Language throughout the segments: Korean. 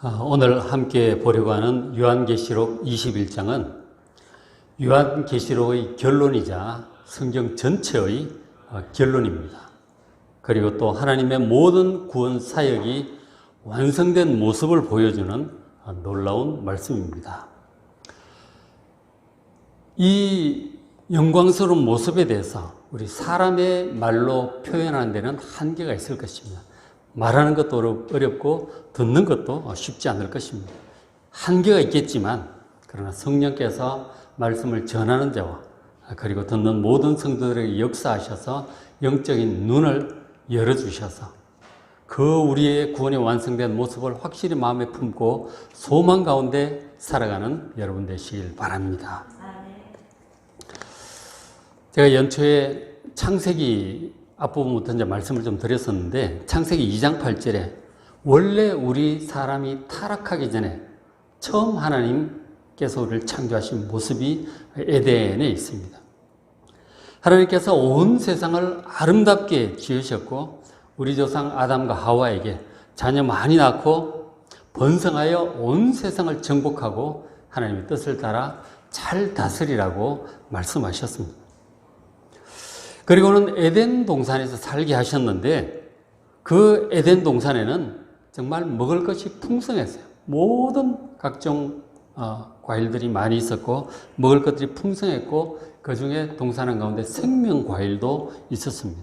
오늘 함께 보려고 하는 요한계시록 21장은 요한계시록의 결론이자 성경 전체의 결론입니다. 그리고 또 하나님의 모든 구원 사역이 완성된 모습을 보여주는 놀라운 말씀입니다. 이 영광스러운 모습에 대해서 우리 사람의 말로 표현하는 데는 한계가 있을 것입니다. 말하는 것도 어렵고 듣는 것도 쉽지 않을 것입니다. 한계가 있겠지만 그러나 성령께서 말씀을 전하는 자와 그리고 듣는 모든 성도들에게 역사하셔서 영적인 눈을 열어주셔서 그 우리의 구원이 완성된 모습을 확실히 마음에 품고 소망 가운데 살아가는 여러분 되시길 바랍니다. 제가 연초에 창세기 앞부분부터 이제 말씀을 좀 드렸었는데 창세기 2장 8절에 원래 우리 사람이 타락하기 전에 처음 하나님께서 우리를 창조하신 모습이 에덴에 있습니다. 하나님께서 온 세상을 아름답게 지으셨고 우리 조상 아담과 하와에게 자녀 많이 낳고 번성하여 온 세상을 정복하고 하나님의 뜻을 따라 잘 다스리라고 말씀하셨습니다. 그리고는 에덴 동산에서 살게 하셨는데 그 에덴 동산에는 정말 먹을 것이 풍성했어요. 모든 각종 과일들이 많이 있었고 먹을 것들이 풍성했고 그 중에 동산 가운데 생명 과일도 있었습니다.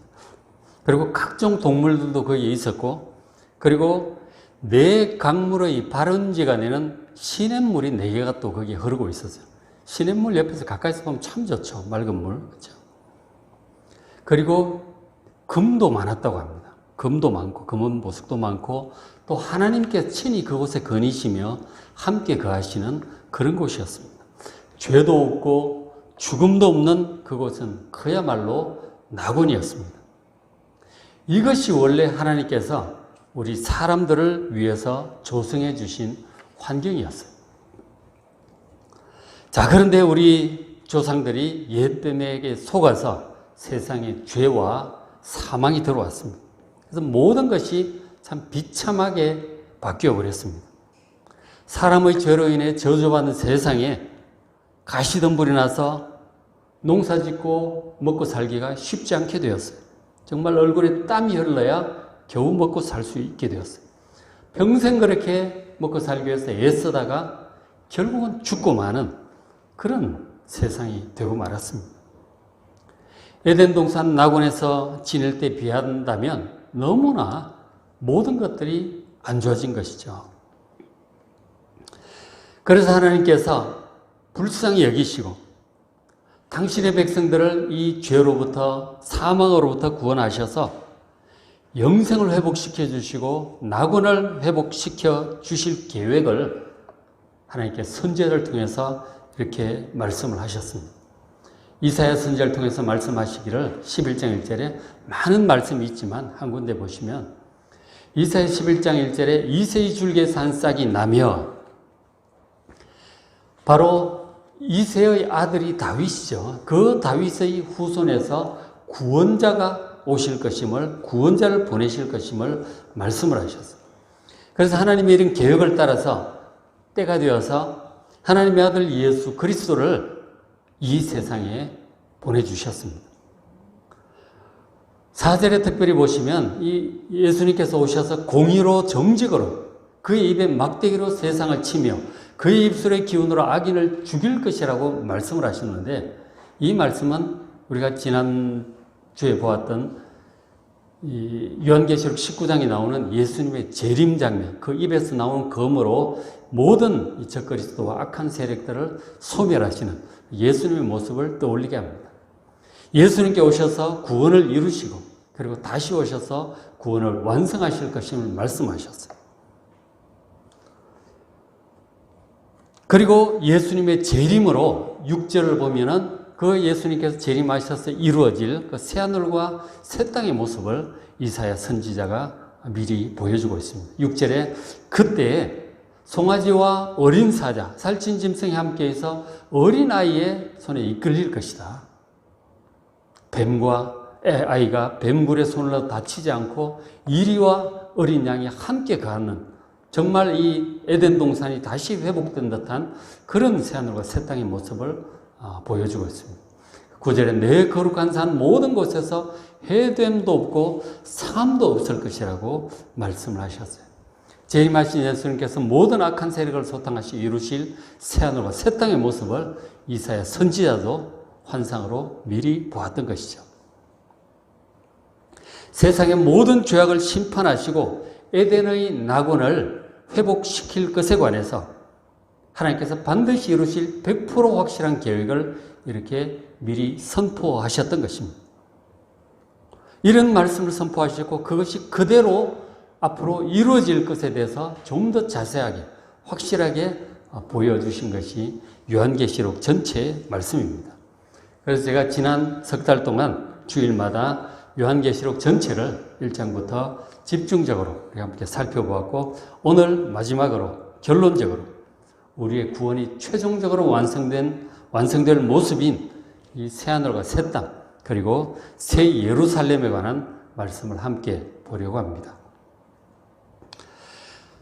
그리고 각종 동물들도 거기에 있었고 그리고 네 강물의 발원지가 되는 시냇물이 4개가 또 거기에 흐르고 있었어요. 시냇물 옆에서 가까이서 보면 참 좋죠. 맑은 물. 그렇죠? 그리고 금도 많았다고 합니다. 금도 많고 금은 보석도 많고 또 하나님께 친히 그곳에 거니시며 함께 거하시는 그런 곳이었습니다. 죄도 없고 죽음도 없는 그곳은 그야말로 낙원이었습니다. 이것이 원래 하나님께서 우리 사람들을 위해서 조성해 주신 환경이었어요. 자, 그런데 우리 조상들이 옛뱀에게 속아서 세상에 죄와 사망이 들어왔습니다. 그래서 모든 것이 참 비참하게 바뀌어 버렸습니다. 사람의 죄로 인해 저주받는 세상에 가시덤불이 나서 농사짓고 먹고 살기가 쉽지 않게 되었어요. 정말 얼굴에 땀이 흘러야 겨우 먹고 살 수 있게 되었어요. 평생 그렇게 먹고 살기 위해서 애쓰다가 결국은 죽고 마는 그런 세상이 되고 말았습니다. 에덴 동산 낙원에서 지낼 때 비한다면 너무나 모든 것들이 안 좋아진 것이죠. 그래서 하나님께서 불쌍히 여기시고 당신의 백성들을 이 죄로부터 사망으로부터 구원하셔서 영생을 회복시켜 주시고 낙원을 회복시켜 주실 계획을 하나님께 선지자를 통해서 이렇게 말씀을 하셨습니다. 이사야 선지자를 통해서 말씀하시기를 11장 1절에 많은 말씀이 있지만 한 군데 보시면 이사야 11장 1절에 이새의 줄기에 산 싹이 나며 바로 이새의 아들이 다윗이죠. 그 다윗의 후손에서 구원자가 오실 것임을 구원자를 보내실 것임을 말씀을 하셨어요. 그래서 하나님의 이런 계획을 따라서 때가 되어서 하나님의 아들 예수 그리스도를 이 세상에 보내주셨습니다. 4절에 특별히 보시면 이 예수님께서 오셔서 공의로 정직으로 그의 입에 막대기로 세상을 치며 그의 입술의 기운으로 악인을 죽일 것이라고 말씀을 하셨는데 이 말씀은 우리가 지난주에 보았던 이 요한계시록 19장에 나오는 예수님의 재림 장면, 그 입에서 나오는 검으로 모든 이 적그리스도와 악한 세력들을 소멸하시는 예수님의 모습을 떠올리게 합니다. 예수님께 오셔서 구원을 이루시고 그리고 다시 오셔서 구원을 완성하실 것임을 말씀하셨어요. 그리고 예수님의 재림으로 6절을 보면은 그 예수님께서 재림하셔서 이루어질 그 새하늘과 새 땅의 모습을 이사야 선지자가 미리 보여주고 있습니다. 6절에 그때 송아지와 어린 사자, 살찐 짐승이 함께해서 어린아이의 손에 이끌릴 것이다. 뱀과 아이가 뱀굴의 손으로 다치지 않고 이리와 어린 양이 함께 가는 정말 이 에덴 동산이 다시 회복된 듯한 그런 새하늘과 새 땅의 모습을 보여주고 있습니다. 9절에 내 거룩한 산 모든 곳에서 해됨도 없고 상함도 없을 것이라고 말씀을 하셨어요. 재림하신 예수님께서 모든 악한 세력을 소탕하시 이루실 새하늘과 새 땅의 모습을 이사야 선지자도 환상으로 미리 보았던 것이죠. 세상의 모든 죄악을 심판하시고 에덴의 낙원을 회복시킬 것에 관해서 하나님께서 반드시 이루실 100% 확실한 계획을 이렇게 미리 선포하셨던 것입니다. 이런 말씀을 선포하셨고 그것이 그대로 앞으로 이루어질 것에 대해서 좀 더 자세하게 확실하게 보여주신 것이 요한계시록 전체의 말씀입니다. 그래서 제가 지난 석 달 동안 주일마다 요한계시록 전체를 1장부터 집중적으로 우리 함께 살펴보았고 오늘 마지막으로 결론적으로 우리의 구원이 최종적으로 완성될 모습인 이 새하늘과 새 땅 그리고 새 예루살렘에 관한 말씀을 함께 보려고 합니다.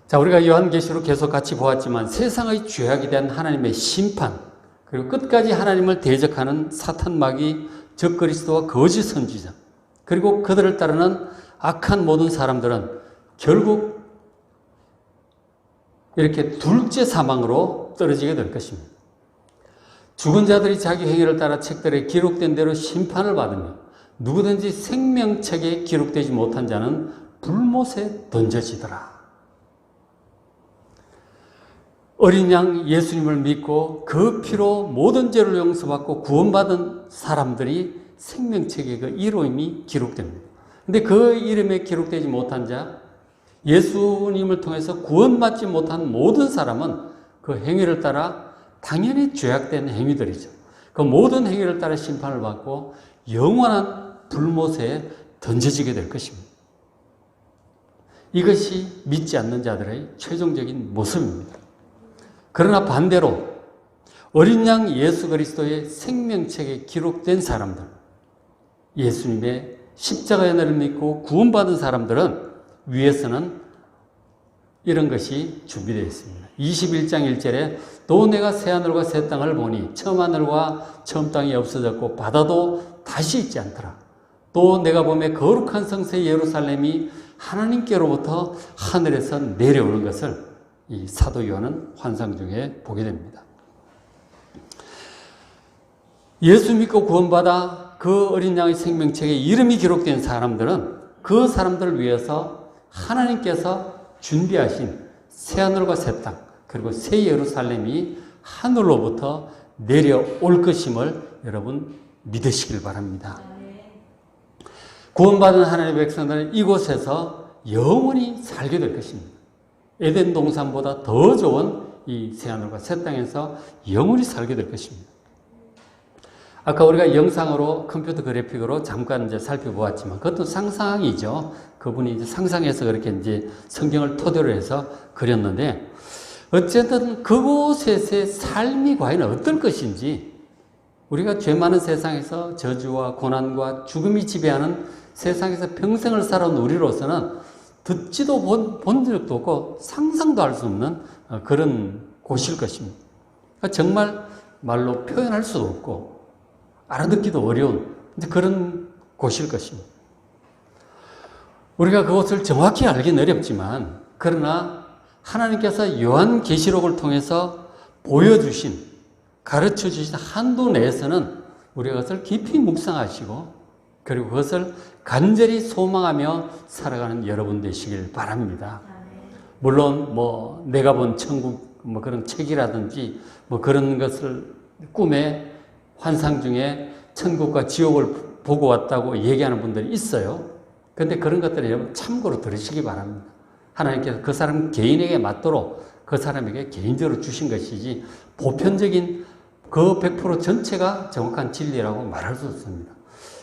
자, 우리가 요한계시록 계속 같이 보았지만 세상의 죄악에 대한 하나님의 심판 그리고 끝까지 하나님을 대적하는 사탄 마귀 적그리스도와 거짓 선지자 그리고 그들을 따르는 악한 모든 사람들은 결국 이렇게 둘째 사망으로 떨어지게 될 것입니다. 죽은 자들이 자기 행위를 따라 책들에 기록된 대로 심판을 받으며 누구든지 생명책에 기록되지 못한 자는 불못에 던져지더라. 어린 양 예수님을 믿고 그 피로 모든 죄를 용서받고 구원받은 사람들이 생명책에 그 이름이 기록됩니다. 근데 그 이름에 기록되지 못한 자, 예수님을 통해서 구원받지 못한 모든 사람은 그 행위를 따라 당연히 죄악된 행위들이죠. 그 모든 행위를 따라 심판을 받고 영원한 불못에 던져지게 될 것입니다. 이것이 믿지 않는 자들의 최종적인 모습입니다. 그러나 반대로 어린 양 예수 그리스도의 생명책에 기록된 사람들, 예수님의 십자가의 은혜를 믿고 구원받은 사람들은 위에서는 이런 것이 준비되어 있습니다. 21장 1절에 또 내가 새하늘과 새 땅을 보니 처음 하늘과 처음 땅이 없어졌고 바다도 다시 있지 않더라. 또 내가 보매 거룩한 성새 예루살렘이 하나님께로부터 하늘에서 내려오는 것을 이 사도 요한은 환상 중에 보게 됩니다. 예수 믿고 구원받아 그 어린 양의 생명책에 이름이 기록된 사람들은 그 사람들을 위해서 하나님께서 준비하신 새하늘과 새 땅 그리고 새 예루살렘이 하늘로부터 내려올 것임을 여러분 믿으시길 바랍니다. 구원받은 하나님의 백성들은 이곳에서 영원히 살게 될 것입니다. 에덴 동산보다 더 좋은 이 새하늘과 새 땅에서 영원히 살게 될 것입니다. 아까 우리가 영상으로 컴퓨터 그래픽으로 잠깐 이제 살펴보았지만 그것도 상상이죠. 그분이 이제 상상해서 그렇게 이제 성경을 토대로 해서 그렸는데 어쨌든 그곳에서의 삶이 과연 어떨 것인지 우리가 죄 많은 세상에서 저주와 고난과 죽음이 지배하는 세상에서 평생을 살아온 우리로서는 듣지도 본 적도 없고 상상도 할 수 없는 그런 곳일 것입니다. 정말 말로 표현할 수도 없고 알아듣기도 어려운 그런 곳일 것입니다. 우리가 그것을 정확히 알기는 어렵지만 그러나 하나님께서 요한계시록을 통해서 보여주신 가르쳐주신 한도 내에서는 우리가 그것을 깊이 묵상하시고 그리고 그것을 간절히 소망하며 살아가는 여러분 되시길 바랍니다. 물론 뭐 내가 본 천국 뭐 그런 책이라든지 뭐 그런 것을 꿈에 환상 중에 천국과 지옥을 보고 왔다고 얘기하는 분들이 있어요. 그런데 그런 것들을 여러분 참고로 들으시기 바랍니다. 하나님께서 그 사람 개인에게 맞도록 그 사람에게 개인적으로 주신 것이지 보편적인 그 100% 전체가 정확한 진리라고 말할 수 없습니다.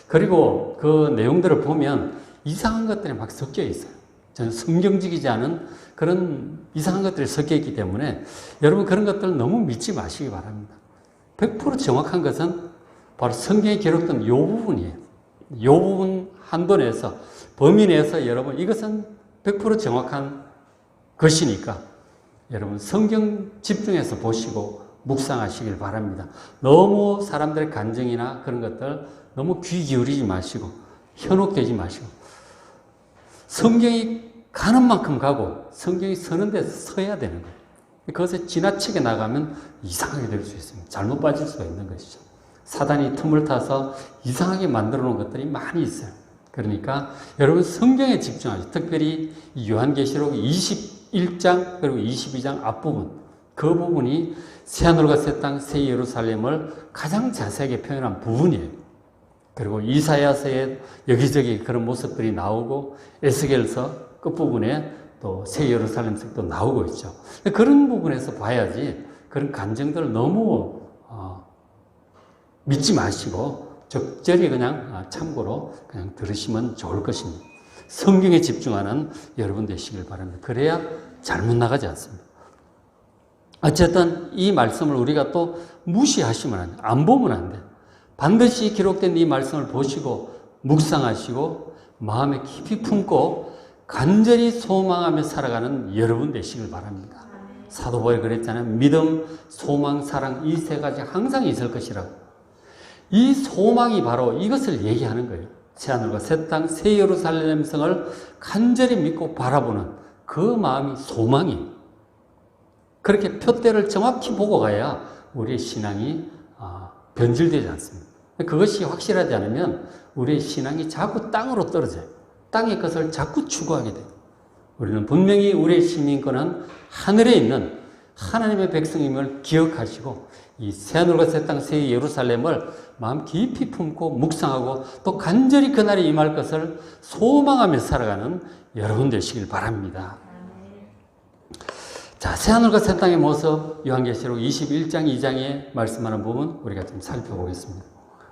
그리고 그 내용들을 보면 이상한 것들이 막 섞여 있어요. 저는 성경적이지 않은 그런 이상한 것들이 섞여 있기 때문에 여러분 그런 것들을 너무 믿지 마시기 바랍니다. 100% 정확한 것은 바로 성경에 기록된 이 부분이에요. 이 부분 한도 내에서 범위 내에서 여러분 이것은 100% 정확한 것이니까 여러분 성경 집중해서 보시고 묵상하시길 바랍니다. 너무 사람들의 간증이나 그런 것들 너무 귀 기울이지 마시고 현혹되지 마시고 성경이 가는 만큼 가고 성경이 서는 데서 서야 되는 거예요. 그것에 지나치게 나가면 이상하게 될 수 있습니다. 잘못 빠질 수가 있는 것이죠. 사단이 틈을 타서 이상하게 만들어 놓은 것들이 많이 있어요. 그러니까 여러분 성경에 집중하시고 특별히 요한계시록 21장 그리고 22장 앞부분 그 부분이 새하늘과 새 땅, 새 예루살렘을 가장 자세하게 표현한 부분이에요. 그리고 이사야서에 여기저기 그런 모습들이 나오고 에스겔서 끝부분에 또 새 예루살렘석도 나오고 있죠. 그런 부분에서 봐야지 그런 간증들을 너무 믿지 마시고 적절히 그냥 참고로 그냥 들으시면 좋을 것입니다. 성경에 집중하는 여러분 되시길 바랍니다. 그래야 잘못 나가지 않습니다. 어쨌든 이 말씀을 우리가 또 무시하시면 안 돼. 안 보면 안 돼. 반드시 기록된 이 말씀을 보시고 묵상하시고 마음에 깊이 품고 간절히 소망하며 살아가는 여러분 되시길 바랍니다. 사도 바울이 그랬잖아요. 믿음, 소망, 사랑 이 세 가지 항상 있을 것이라고. 이 소망이 바로 이것을 얘기하는 거예요. 새하늘과 새 땅, 새 예루살렘 성을 간절히 믿고 바라보는 그 마음이 소망이. 그렇게 표대를 정확히 보고 가야 우리의 신앙이 변질되지 않습니다. 그것이 확실하지 않으면 우리의 신앙이 자꾸 땅으로 떨어져요. 땅의 것을 자꾸 추구하게 돼요. 우리는 분명히 우리의 시민권은 하늘에 있는 하나님의 백성임을 기억하시고 이 새하늘과 새 땅, 새 예루살렘을 마음 깊이 품고 묵상하고 또 간절히 그날이 임할 것을 소망하며 살아가는 여러분 되시길 바랍니다. 자, 새하늘과 새 땅의 모습 요한계시록 21장 2장에 말씀하는 부분 우리가 좀 살펴보겠습니다.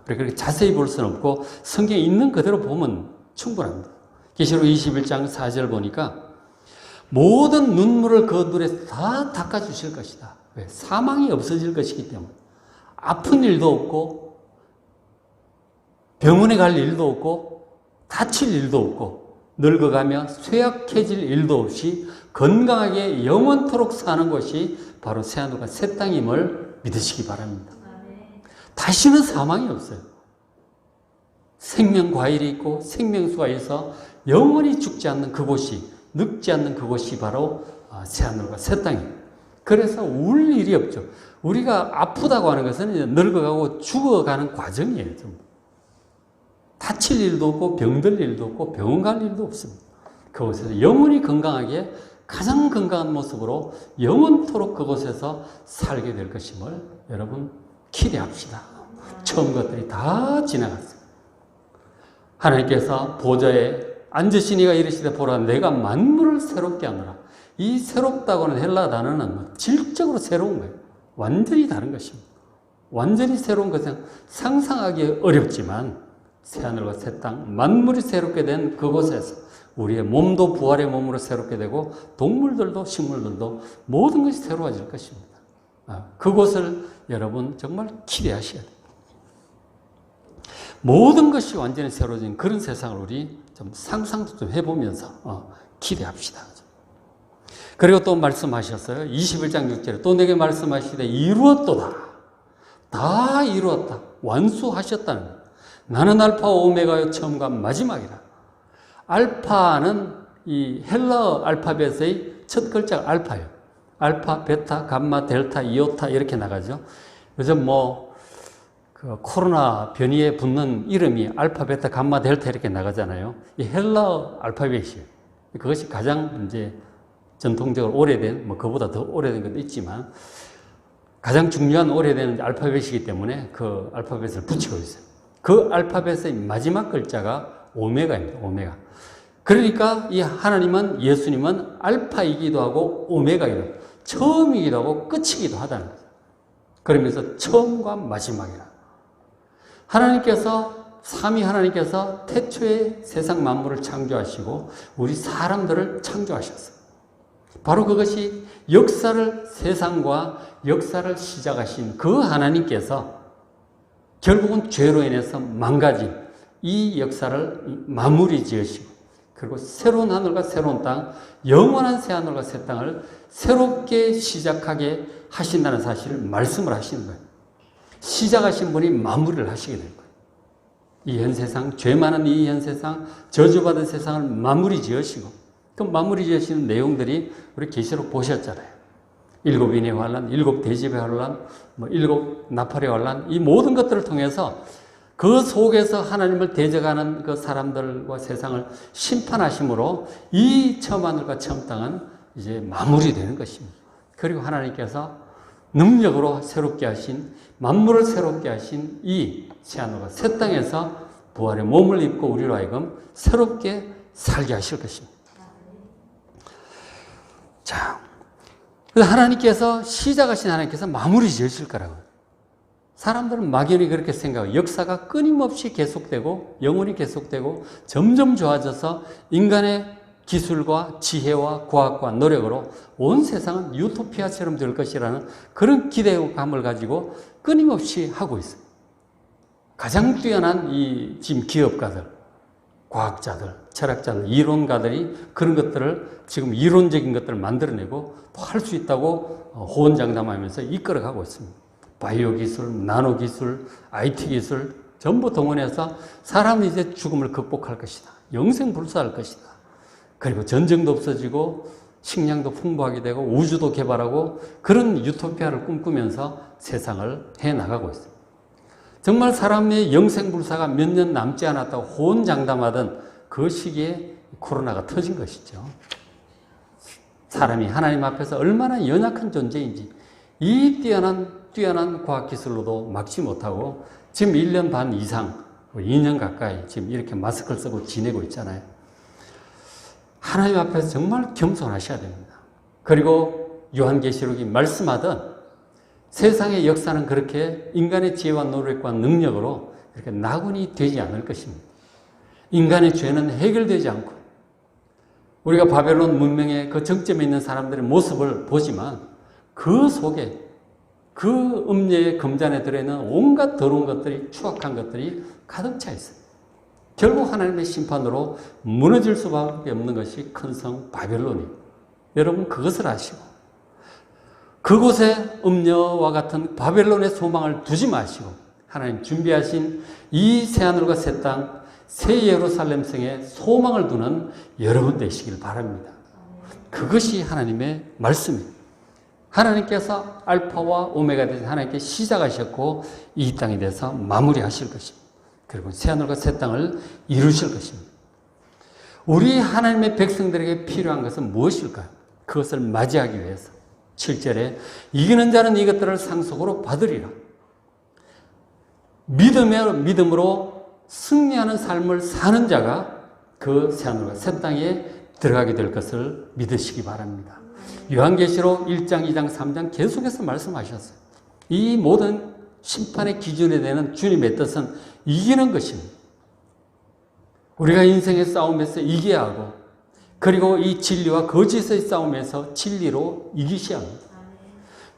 우리가 그렇게 자세히 볼 수는 없고 성경에 있는 그대로 보면 충분합니다. 계시록 21장 4절 보니까 모든 눈물을 그 눈에 다 닦아주실 것이다. 왜? 사망이 없어질 것이기 때문에. 아픈 일도 없고 병원에 갈 일도 없고 다칠 일도 없고 늙어가며 쇠약해질 일도 없이 건강하게 영원토록 사는 것이 바로 새하늘과 새 땅임을 믿으시기 바랍니다. 다시는 사망이 없어요. 생명과일이 있고 생명수가 있어 영원히 죽지 않는 그곳이, 늙지 않는 그곳이 바로 새하늘과 새 땅이에요. 그래서 울 일이 없죠. 우리가 아프다고 하는 것은 늙어가고 죽어가는 과정이에요. 좀. 다칠 일도 없고 병들 일도 없고 병원 갈 일도 없습니다. 그곳에서 영원히 건강하게 가장 건강한 모습으로 영원토록 그곳에서 살게 될 것임을 여러분 기대합시다. 처음 것들이 다 지나갔어요. 하나님께서 보좌에 앉으시니가 이르시되 보라 내가 만물을 새롭게 하노라. 이 새롭다고는 헬라 단어는 질적으로 새로운 거예요. 완전히 다른 것입니다. 완전히 새로운 것은 상상하기 어렵지만 새하늘과 새 땅, 만물이 새롭게 된 그곳에서 우리의 몸도 부활의 몸으로 새롭게 되고 동물들도 식물들도 모든 것이 새로워질 것입니다. 그곳을 여러분 정말 기대하셔야 돼요. 모든 것이 완전히 새로워진 그런 세상을 우리 좀 상상도 좀 해보면서 기대합시다. 그리고 또 말씀하셨어요. 21장 6절에 또 내게 말씀하시되 이루었도다. 다 이루었다. 완수하셨다는 거예요. 나는 알파 오메가의 처음과 마지막이다. 알파는 이 헬라어 알파벳의 첫 글자가 알파예요. 알파, 베타, 감마, 델타, 이오타 이렇게 나가죠. 요즘 그 코로나 변이에 붙는 이름이 알파, 베타, 감마, 델타 이렇게 나가잖아요. 이 헬라어 알파벳이에요. 그것이 가장 이제 전통적으로 오래된, 그보다 더 오래된 것도 있지만 가장 중요한 오래된 알파벳이기 때문에 그 알파벳을 붙이고 있어요. 그 알파벳의 마지막 글자가 오메가입니다. 오메가. 그러니까 이 하나님은, 예수님은 알파이기도 하고 오메가이기도 하고 처음이기도 하고 끝이기도 하다는 거죠. 그러면서 처음과 마지막이라. 하나님께서, 삼위 하나님께서 태초에 세상 만물을 창조하시고 우리 사람들을 창조하셨어요. 바로 그것이 역사를, 세상과 역사를 시작하신 그 하나님께서 결국은 죄로 인해서 망가진 이 역사를 마무리 지으시고 그리고 새로운 하늘과 새로운 땅, 영원한 새 하늘과 새 땅을 새롭게 시작하게 하신다는 사실을 말씀을 하시는 거예요. 시작하신 분이 마무리를 하시게 될 거예요. 이 현 세상, 죄 많은 이 현 세상, 저주받은 세상을 마무리 지으시고, 그 마무리 지으시는 내용들이 우리 계시록 보셨잖아요. 7인의 환란, 7대집의 환란, 7 나팔의 환란, 이 모든 것들을 통해서 그 속에서 하나님을 대적하는 그 사람들과 세상을 심판하심으로 이 처음 하늘과 처음 땅은 이제 마무리되는 것입니다. 그리고 하나님께서 능력으로 새롭게 하신, 만물을 새롭게 하신 이 새하늘과 새 땅에서 부활의 몸을 입고 우리로 하여금 새롭게 살게 하실 것입니다. 자, 하나님께서 시작하신 하나님께서 마무리 지으실 거라고요. 사람들은 막연히 그렇게 생각해요. 역사가 끊임없이 계속되고 영원히 계속되고 점점 좋아져서 인간의 기술과 지혜와 과학과 노력으로 온 세상은 유토피아처럼 될 것이라는 그런 기대감을 가지고 끊임없이 하고 있어요. 가장 뛰어난 이 지금 기업가들, 과학자들, 철학자들, 이론가들이 그런 것들을 지금 이론적인 것들을 만들어내고 또 할 수 있다고 호언장담하면서 이끌어가고 있습니다. 바이오 기술, 나노 기술, IT 기술 전부 동원해서 사람은 이제 죽음을 극복할 것이다. 영생불사할 것이다. 그리고 전쟁도 없어지고 식량도 풍부하게 되고 우주도 개발하고 그런 유토피아를 꿈꾸면서 세상을 해나가고 있습니다. 정말 사람의 영생불사가 몇 년 남지 않았다고 호언장담하던 그 시기에 코로나가 터진 것이죠. 사람이 하나님 앞에서 얼마나 연약한 존재인지 이 뛰어난 과학기술로도 막지 못하고 지금 1년 반 이상, 2년 가까이 지금 이렇게 마스크를 쓰고 지내고 있잖아요. 하나님 앞에서 정말 겸손하셔야 됩니다. 그리고 요한계시록이 말씀하던 세상의 역사는 그렇게 인간의 지혜와 노력과 능력으로 그렇게 낙원이 되지 않을 것입니다. 인간의 죄는 해결되지 않고 우리가 바벨론 문명의 그 정점에 있는 사람들의 모습을 보지만 그 속에 그 음녀의 금잔에 들어있는 온갖 더러운 것들이 추악한 것들이 가득 차 있어요. 결국 하나님의 심판으로 무너질 수밖에 없는 것이 큰 성 바벨론이에요. 여러분 그것을 아시고 그곳에 음녀와 같은 바벨론의 소망을 두지 마시고 하나님 준비하신 이 새하늘과 새 땅, 새 예루살렘 성에 소망을 두는 여러분 되시길 바랍니다. 그것이 하나님의 말씀입니다. 하나님께서 알파와 오메가 되신 하나님께 시작하셨고 이 땅에 대해서 마무리하실 것입니다. 그리고 새하늘과 새 땅을 이루실 것입니다. 우리 하나님의 백성들에게 필요한 것은 무엇일까요? 그것을 맞이하기 위해서 7절에 이기는 자는 이것들을 상속으로 받으리라. 믿음으로 승리하는 삶을 사는 자가 그 새하늘과 새 땅에 들어가게 될 것을 믿으시기 바랍니다. 요한계시록 1장, 2장, 3장 계속해서 말씀하셨어요. 이 모든 심판의 기준이 되는 주님의 뜻은 이기는 것입니다. 우리가 인생의 싸움에서 이겨야 하고 그리고 이 진리와 거짓의 싸움에서 진리로 이기셔야 합니다.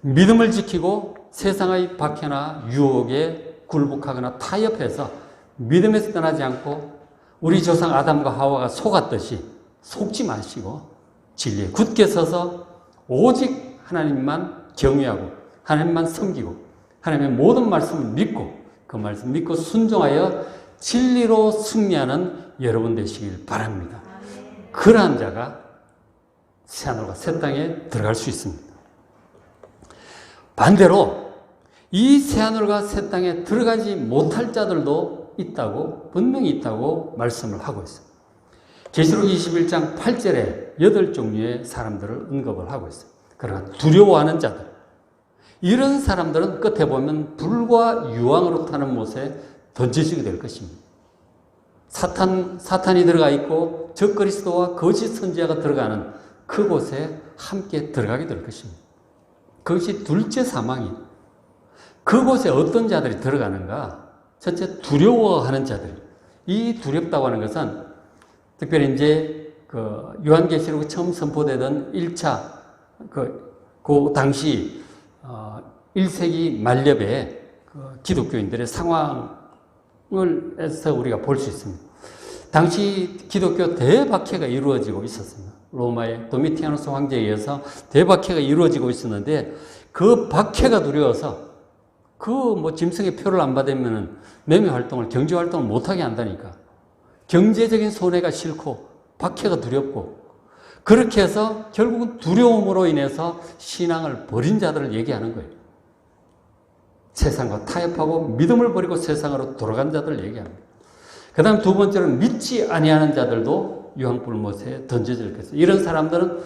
믿음을 지키고 세상의 박해나 유혹에 굴복하거나 타협해서 믿음에서 떠나지 않고 우리 조상 아담과 하와가 속았듯이 속지 마시고 진리에 굳게 서서 오직 하나님만 경외하고 하나님만 섬기고 하나님의 모든 말씀을 믿고 그 말씀 믿고 순종하여 진리로 승리하는 여러분 되시길 바랍니다. 그러한 자가 새하늘과 새 땅에 들어갈 수 있습니다. 반대로 이 새하늘과 새 땅에 들어가지 못할 자들도 있다고 분명히 있다고 말씀을 하고 있습니다. 계시록 21장 8절에 8종류의 사람들을 언급을 하고 있어요. 그러나 두려워하는 자들, 이런 사람들은 끝에 보면 불과 유황으로 타는 못에 던져지게 될 것입니다. 사탄이 들어가 있고 적그리스도와 거짓 선지자가 들어가는 그곳에 함께 들어가게 될 것입니다. 그것이 둘째 사망이. 그곳에 어떤 자들이 들어가는가? 첫째, 두려워하는 자들. 이 두렵다고 하는 것은 특별히 이제 그 요한계시록이 처음 선포되던 1차 그 당시 1세기 말엽의 그 기독교인들의 상황을 해서 우리가 볼 수 있습니다. 당시 기독교 대박해가 이루어지고 있었습니다. 로마의 도미티아누스 황제에 의해서 대박해가 이루어지고 있었는데 그 박해가 두려워서 짐승의 표를 안 받으면 매매 활동을, 경제 활동을 못하게 한다니까. 경제적인 손해가 싫고 박해가 두렵고 그렇게 해서 결국은 두려움으로 인해서 신앙을 버린 자들을 얘기하는 거예요. 세상과 타협하고 믿음을 버리고 세상으로 돌아간 자들을 얘기합니다. 그 다음 두 번째로는 믿지 아니하는 자들도 유황불못에 던져질 것이다. 이런 사람들은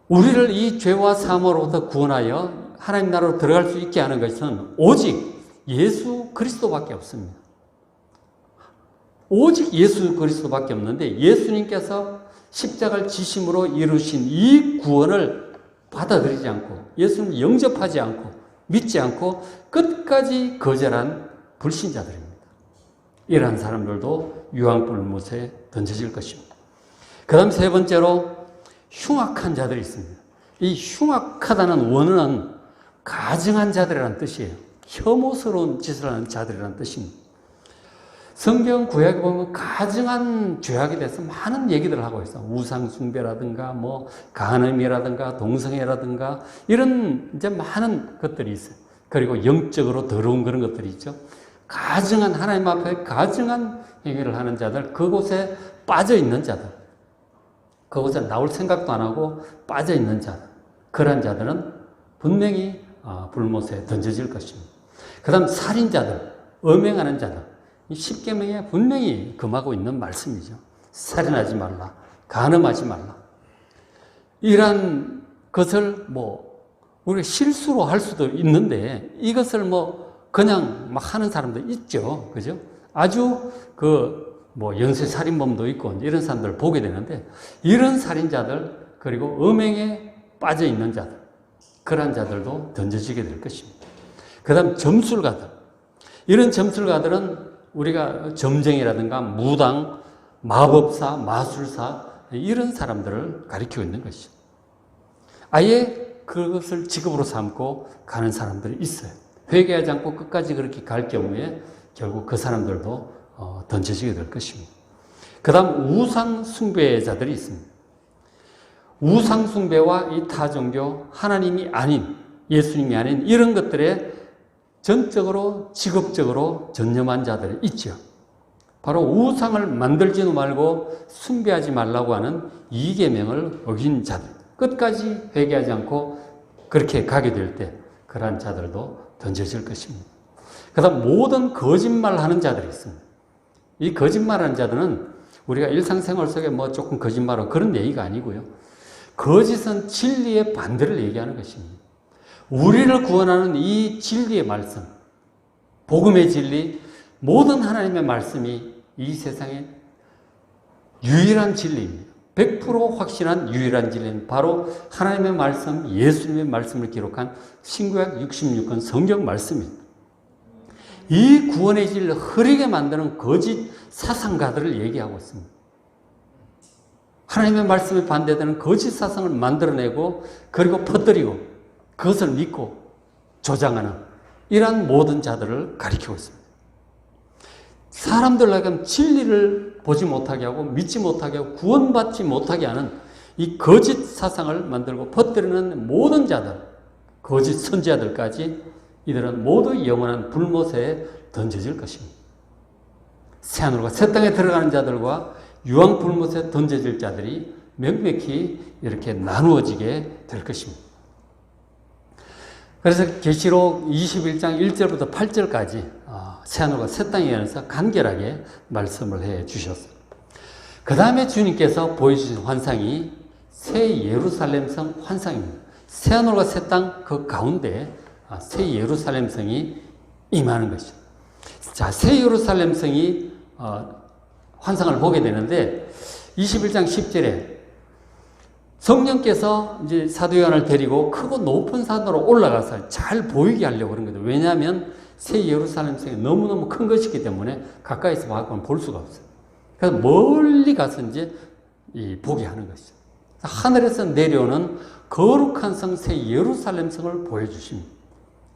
우리를 이 죄와 사망으로부터 구원하여 하나님 나라로 들어갈 수 있게 하는 것은 오직 예수 그리스도밖에 없습니다. 오직 예수 그리스도밖에 없는데 예수님께서 십자가를 지심으로 이루신 이 구원을 받아들이지 않고 예수님을 영접하지 않고 믿지 않고 끝까지 거절한 불신자들입니다. 이러한 사람들도 유황불못에 던져질 것입니다. 그 다음 세 번째로 흉악한 자들이 있습니다. 이 흉악하다는 원어는 가증한 자들이라는 뜻이에요. 혐오스러운 짓을 하는 자들이라는 뜻입니다. 성경 구약에 보면 가증한 죄악에 대해서 많은 얘기들을 하고 있어요. 우상숭배라든가, 간음이라든가, 동성애라든가, 이런 이제 많은 것들이 있어요. 그리고 영적으로 더러운 그런 것들이 있죠. 가증한, 하나님 앞에 가증한 행위를 하는 자들, 그곳에 빠져 있는 자들, 그곳에 나올 생각도 안 하고 빠져 있는 자들, 그러한 자들은 분명히 불못에 던져질 것입니다. 그 다음 살인자들, 음행하는 자들, 이 십계명에 분명히 금하고 있는 말씀이죠. 살인하지 말라, 간음하지 말라. 이러한 것을 우리가 실수로 할 수도 있는데 이것을 그냥 막 하는 사람도 있죠. 그죠? 아주 연쇄살인범도 있고 이런 사람들을 보게 되는데 이런 살인자들 그리고 음행에 빠져 있는 자들 그런 자들도 던져지게 될 것입니다. 그 다음 점술가들. 이런 점술가들은 우리가 점쟁이라든가 무당, 마법사, 마술사 이런 사람들을 가리키고 있는 것이죠. 아예 그것을 직업으로 삼고 가는 사람들이 있어요. 회개하지 않고 끝까지 그렇게 갈 경우에 결국 그 사람들도 던져지게 될 것입니다. 그 다음 우상 숭배자들이 있습니다. 우상 숭배와 이 타종교, 하나님이 아닌, 예수님이 아닌 이런 것들에 전적으로 직업적으로 전념한 자들이 있죠. 바로 우상을 만들지도 말고 숭배하지 말라고 하는 이 계명을 어긴 자들, 끝까지 회개하지 않고 그렇게 가게 될 때 그러한 자들도 던져질 것입니다. 그 다음 모든 거짓말하는 자들이 있습니다. 이 거짓말하는 자들은 우리가 일상생활 속에 조금 거짓말하고 그런 얘기가 아니고요. 거짓은 진리의 반대를 얘기하는 것입니다. 우리를 구원하는 이 진리의 말씀, 복음의 진리, 모든 하나님의 말씀이 이 세상의 유일한 진리입니다. 100% 확실한 유일한 진리는 바로 하나님의 말씀, 예수님의 말씀을 기록한 신구약 66권 성경 말씀입니다. 이 구원의 진리를 흐리게 만드는 거짓 사상가들을 얘기하고 있습니다. 하나님의 말씀에 반대되는 거짓 사상을 만들어내고 그리고 퍼뜨리고 그것을 믿고 조장하는 이러한 모든 자들을 가리키고 있습니다. 사람들에게 진리를 보지 못하게 하고 믿지 못하게 하고 구원받지 못하게 하는 이 거짓 사상을 만들고 퍼뜨리는 모든 자들, 거짓 선지자들까지 이들은 모두 영원한 불못에 던져질 것입니다. 새하늘과 새 땅에 들어가는 자들과 유황 불못에 던져질 자들이 명백히 이렇게 나누어지게 될 것입니다. 그래서 계시록 21장 1절부터 8절까지 새하늘과 새 땅에 관해서 간결하게 말씀을 해 주셨어요. 그 다음에 주님께서 보여주신 환상이 새 예루살렘 성 환상입니다. 새하늘과 새 땅 그 가운데 새 예루살렘 성이 임하는 것이죠. 자, 새 예루살렘 성이 환상을 보게 되는데 21장 10절에 성령께서 이제 사도 요한을 데리고 크고 높은 산으로 올라가서 잘 보이게 하려고 그런 거죠. 왜냐하면 새 예루살렘 성이 너무너무 큰 것이기 때문에 가까이서 봐서는 볼 수가 없어요. 그래서 멀리 가서 이제 보게 하는 것이죠. 하늘에서 내려오는 거룩한 성 새 예루살렘 성을 보여주십니다.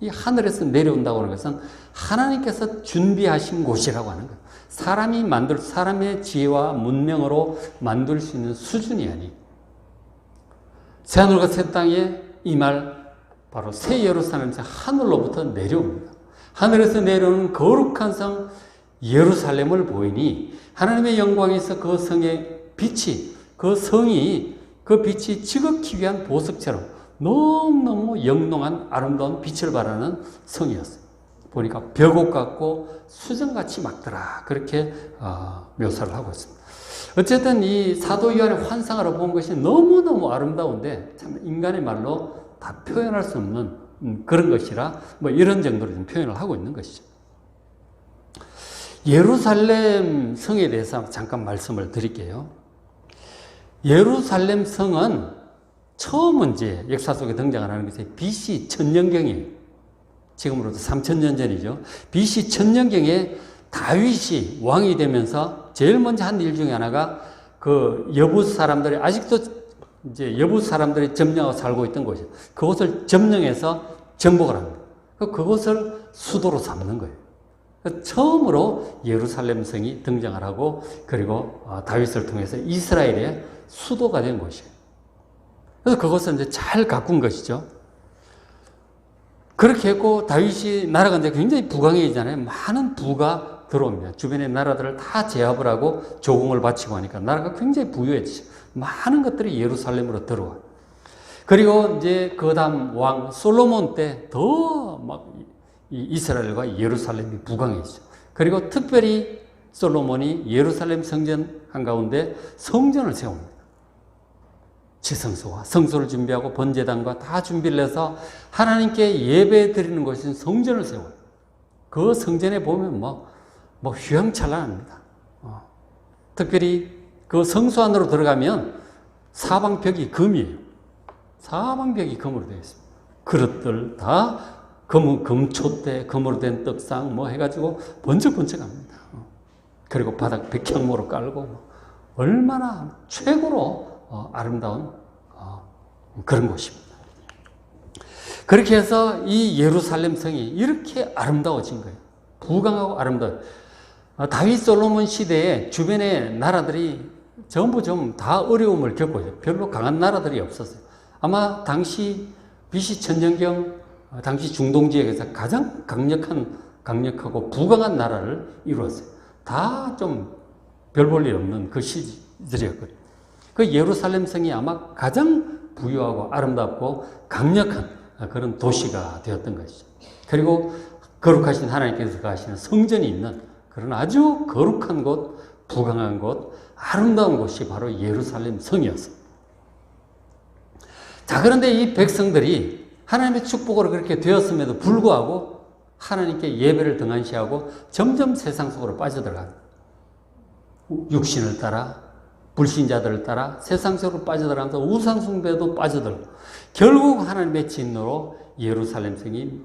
이 하늘에서 내려온다고 하는 것은 하나님께서 준비하신 곳이라고 하는 거예요. 사람의 지혜와 문명으로 만들 수 있는 수준이 아니에요. 새하늘과 새 땅에 이 말 바로 새 예루살렘 하늘로부터 내려옵니다. 하늘에서 내려오는 거룩한 성 예루살렘을 보이니 하나님의 영광에서 그 성의 빛이 그 빛이 지극히 귀한 보석처럼 너무너무 영롱한 아름다운 빛을 발하는 성이었어요. 보니까 벽옥 같고 수정같이 막더라. 그렇게 묘사를 하고 있습니다. 어쨌든 이 사도 요한의 환상으로 본 것이 너무너무 아름다운데 참 인간의 말로 다 표현할 수 없는 그런 것이라 뭐 이런 정도로 좀 표현을 하고 있는 것이죠. 예루살렘 성에 대해서 잠깐 말씀을 드릴게요. 예루살렘 성은 처음 이제 역사 속에 등장하는 것이 BC 천년경이에요. 지금으로부터 3000년 전이죠. BC 천년경에 다윗이 왕이 되면서 제일 먼저 한 일 중에 하나가 그 여부 사람들이 아직도 이제 여부 사람들이 점령하고 살고 있던 곳이에요. 그곳을 점령해서 정복을 합니다. 그곳을 수도로 삼는 거예요. 처음으로 예루살렘 성이 등장을 하고 그리고 다윗을 통해서 이스라엘의 수도가 된 곳이에요. 그래서 그것을 이제 잘 가꾼 것이죠. 그렇게 했고 다윗이 나라가 이제 굉장히 부강해지잖아요. 많은 부가 들어옵니다. 주변의 나라들을 다 제압을 하고 조공을 바치고 하니까 나라가 굉장히 부유해지죠. 많은 것들이 예루살렘으로 들어와요. 그리고 이제 그 다음 왕 솔로몬 때 더 막 이스라엘과 예루살렘이 부강해지죠. 그리고 특별히 솔로몬이 예루살렘 성전 한가운데 성전을 세웁니다. 지성소와 성소를 준비하고 번제단과 다 준비를 해서 하나님께 예배 드리는 곳인 성전을 세워요. 그 성전에 보면 뭐 휘황찬란합니다. 특별히 그 성소 안으로 들어가면 사방벽이 금이에요. 사방벽이 금으로 되어 있습니다. 그릇들 다 금초대, 금으로 된 떡상 해가지고 번쩍번쩍합니다. 그리고 바닥 백향모로 깔고 얼마나 최고로 아름다운 그런 곳입니다. 그렇게 해서 이 예루살렘 성이 이렇게 아름다워진 거예요. 부강하고 아름다워요. 다윗 솔로몬 시대에 주변의 나라들이 전부 좀 다 어려움을 겪고 있어요. 별로 강한 나라들이 없었어요. 아마 당시 BC 천년경 당시 중동 지역에서 가장 강력하고 부강한 나라를 이루었어요. 다 좀 별 볼 일 없는 그 시절이었거든요. 그 예루살렘 성이 아마 가장 부유하고 아름답고 강력한 그런 도시가 되었던 것이죠. 그리고 거룩하신 하나님께서 가시는 성전이 있는 그런 아주 거룩한 곳, 부강한 곳, 아름다운 곳이 바로 예루살렘 성이었어요. 자, 그런데 이 백성들이 하나님의 축복으로 그렇게 되었음에도 불구하고 하나님께 예배를 등한시하고 점점 세상 속으로 빠져들어가는 육신을 따라 불신자들을 따라 세상 속으로 빠져들어가면서 우상숭배도 빠져들고 결국 하나님의 진노로 예루살렘 성이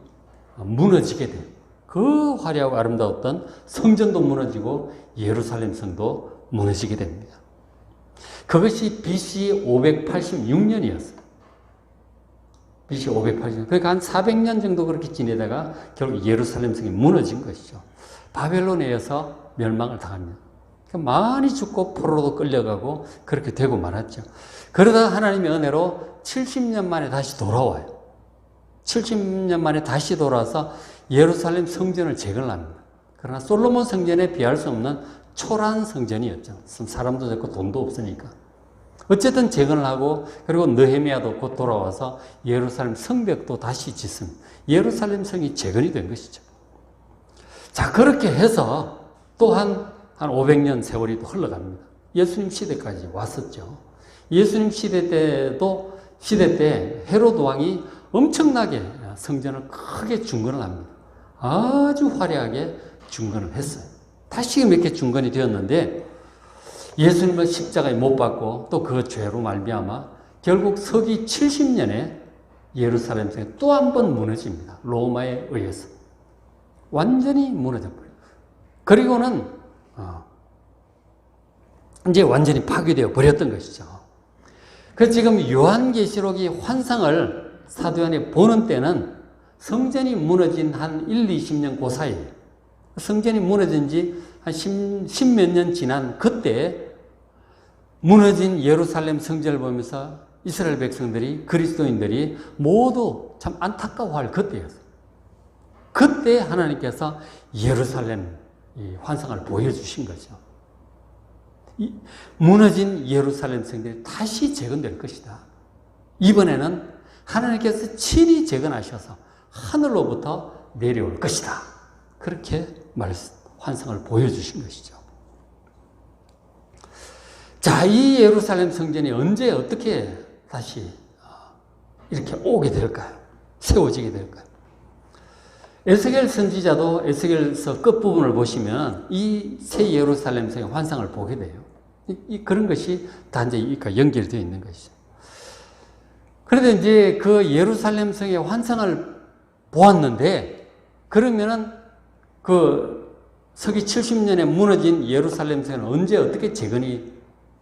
무너지게 돼요. 그 화려하고 아름다웠던 성전도 무너지고 예루살렘 성도 무너지게 됩니다. 그것이 BC 586년이었어요. BC 580년. 그러니까 한 400년 정도 그렇게 지내다가 결국 예루살렘 성이 무너진 것이죠. 바벨론에 의해서 멸망을 당합니다. 그러니까 많이 죽고 포로로 끌려가고 그렇게 되고 말았죠. 그러다 하나님의 은혜로 70년 만에 다시 돌아와요. 70년 만에 다시 돌아와서 예루살렘 성전을 재건을 합니다. 그러나 솔로몬 성전에 비할 수 없는 초라한 성전이었죠. 사람도 적고 돈도 없으니까. 어쨌든 재건을 하고 그리고 느헤미야도 곧 돌아와서 예루살렘 성벽도 다시 짓습니다. 예루살렘 성이 재건이 된 것이죠. 자, 그렇게 해서 또한 500년 세월이 또 흘러갑니다. 예수님 시대까지 왔었죠. 예수님 시대 때 헤로드 왕이 엄청나게 성전을 크게 중건을 합니다. 아주 화려하게 중건을 했어요. 다시 몇 개 중건이 되었는데 예수님은 십자가에 못 박고 또 그 죄로 말미암아 결국 서기 70년에 예루살렘 성이 또 한 번 무너집니다. 로마에 의해서. 완전히 무너져버려요. 그리고는 이제 완전히 파괴되어 버렸던 것이죠. 그래서 지금 요한계시록이 환상을 사도 요한이 보는 때는 성전이 무너진 한 1, 20년 그 사이에 성전이 무너진 지 한 10몇 년 지난 그때 무너진 예루살렘 성전을 보면서 이스라엘 백성들이 그리스도인들이 모두 참 안타까워할 그때였어요. 그때 하나님께서 예루살렘 환상을 보여주신 거죠. 무너진 예루살렘 성전이 다시 재건될 것이다. 이번에는 하나님께서 친히 재건하셔서 하늘로부터 내려올 것이다. 그렇게 환상을 보여주신 것이죠. 자, 이 예루살렘 성전이 언제 어떻게 다시 이렇게 오게 될까요? 세워지게 될까요? 에스겔 선지자도 에스겔서 끝부분을 보시면 이 새 예루살렘 성의 환상을 보게 돼요. 그런 것이 다 이제 연결되어 있는 것이죠. 그런데 이제 그 예루살렘 성의 환상을 보았는데, 그러면은 그 서기 70년에 무너진 예루살렘 성은 언제 어떻게 재건이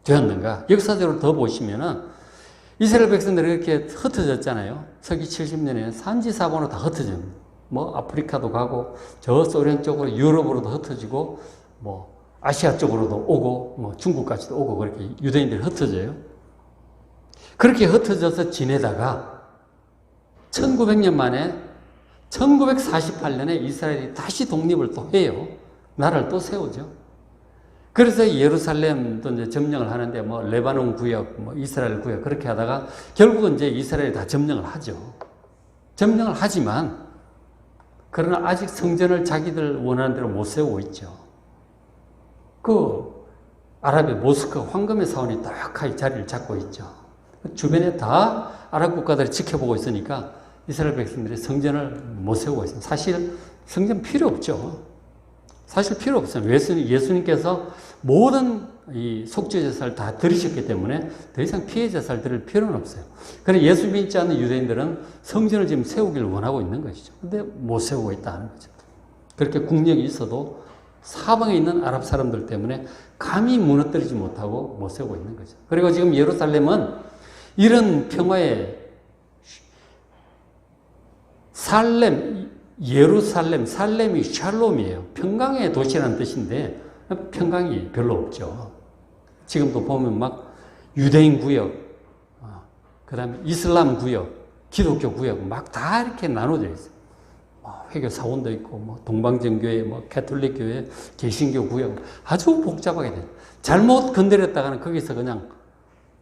되었는가? 역사적으로 더 보시면은 이스라엘 백성들이 이렇게 흩어졌잖아요. 서기 70년에 산지사방으로 다 흩어집니다. 뭐 아프리카도 가고 저 소련 쪽으로 유럽으로도 흩어지고 뭐 아시아 쪽으로도 오고 뭐 중국까지도 오고 그렇게 유대인들이 흩어져요. 그렇게 흩어져서 지내다가 1900년 만에 1948년에 이스라엘이 다시 독립을 또 해요. 나라를 또 세우죠. 그래서 예루살렘도 이제 점령을 하는데 뭐 레바논 구역, 뭐 이스라엘 구역 그렇게 하다가 결국은 이제 이스라엘이 다 점령을 하죠. 점령을 하지만 그러나 아직 성전을 자기들 원하는 대로 못 세우고 있죠. 그 아랍의 모스크 황금의 사원이 떡하니 자리를 잡고 있죠. 주변에 다 아랍 국가들이 지켜보고 있으니까 이스라엘 백성들이 성전을 못 세우고 있습니다. 사실 성전 필요 없죠. 사실 필요 없어요. 예수님께서 모든 이 속죄 제사를 다 드리셨기 때문에 더 이상 피해 제사를 드릴 필요는 없어요. 그런데 예수 믿지 않는 유대인들은 성전을 지금 세우기를 원하고 있는 것이죠. 근데 못 세우고 있다는 거죠. 그렇게 국력이 있어도 사방에 있는 아랍 사람들 때문에 감히 무너뜨리지 못하고 못 세우고 있는 거죠. 그리고 지금 예루살렘은 이런 평화의 예루살렘, 살렘이 샬롬이에요. 평강의 도시라는 뜻인데 평강이 별로 없죠. 지금도 보면 막 유대인 구역, 그 다음에 이슬람 구역, 기독교 구역 막 다 이렇게 나눠져 있어요. 회교 사원도 있고, 뭐 동방정교회, 뭐 가톨릭 교회, 개신교 구역 아주 복잡하게 돼요. 잘못 건드렸다가는 거기서 그냥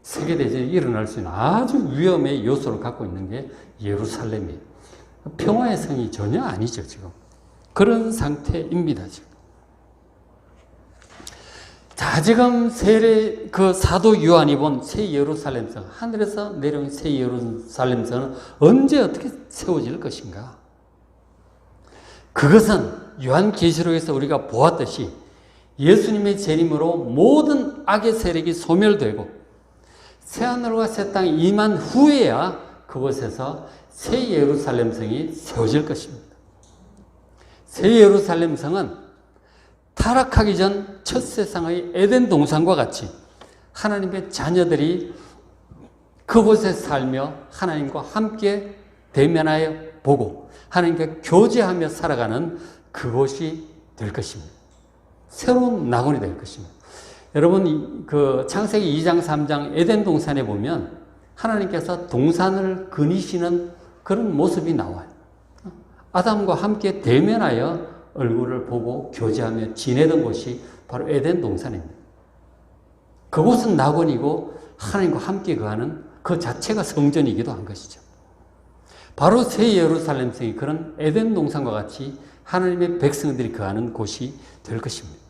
세계대전이 일어날 수 있는 아주 위험의 요소를 갖고 있는 게 예루살렘이에요. 평화의 성이 전혀 아니죠, 지금. 그런 상태입니다, 지금. 자, 지금 그 사도 요한이 본 새 예루살렘성, 하늘에서 내려온 새 예루살렘성은 언제 어떻게 세워질 것인가? 그것은 요한계시록에서 우리가 보았듯이 예수님의 재림으로 모든 악의 세력이 소멸되고 새하늘과 새 땅이 임한 후에야 그곳에서 새 예루살렘성이 세워질 것입니다. 새 예루살렘성은 타락하기 전 첫 세상의 에덴 동산과 같이 하나님의 자녀들이 그곳에 살며 하나님과 함께 대면하여 보고 하나님과 교제하며 살아가는 그곳이 될 것입니다. 새로운 낙원이 될 것입니다. 여러분, 그 창세기 2장, 3장 에덴 동산에 보면 하나님께서 동산을 그니시는 그런 모습이 나와요. 아담과 함께 대면하여 얼굴을 보고 교제하며 지내던 곳이 바로 에덴 동산입니다. 그곳은 낙원이고 하나님과 함께 거하는 그 자체가 성전이기도 한 것이죠. 바로 새 예루살렘성이 그런 에덴 동산과 같이 하나님의 백성들이 거하는 곳이 될 것입니다.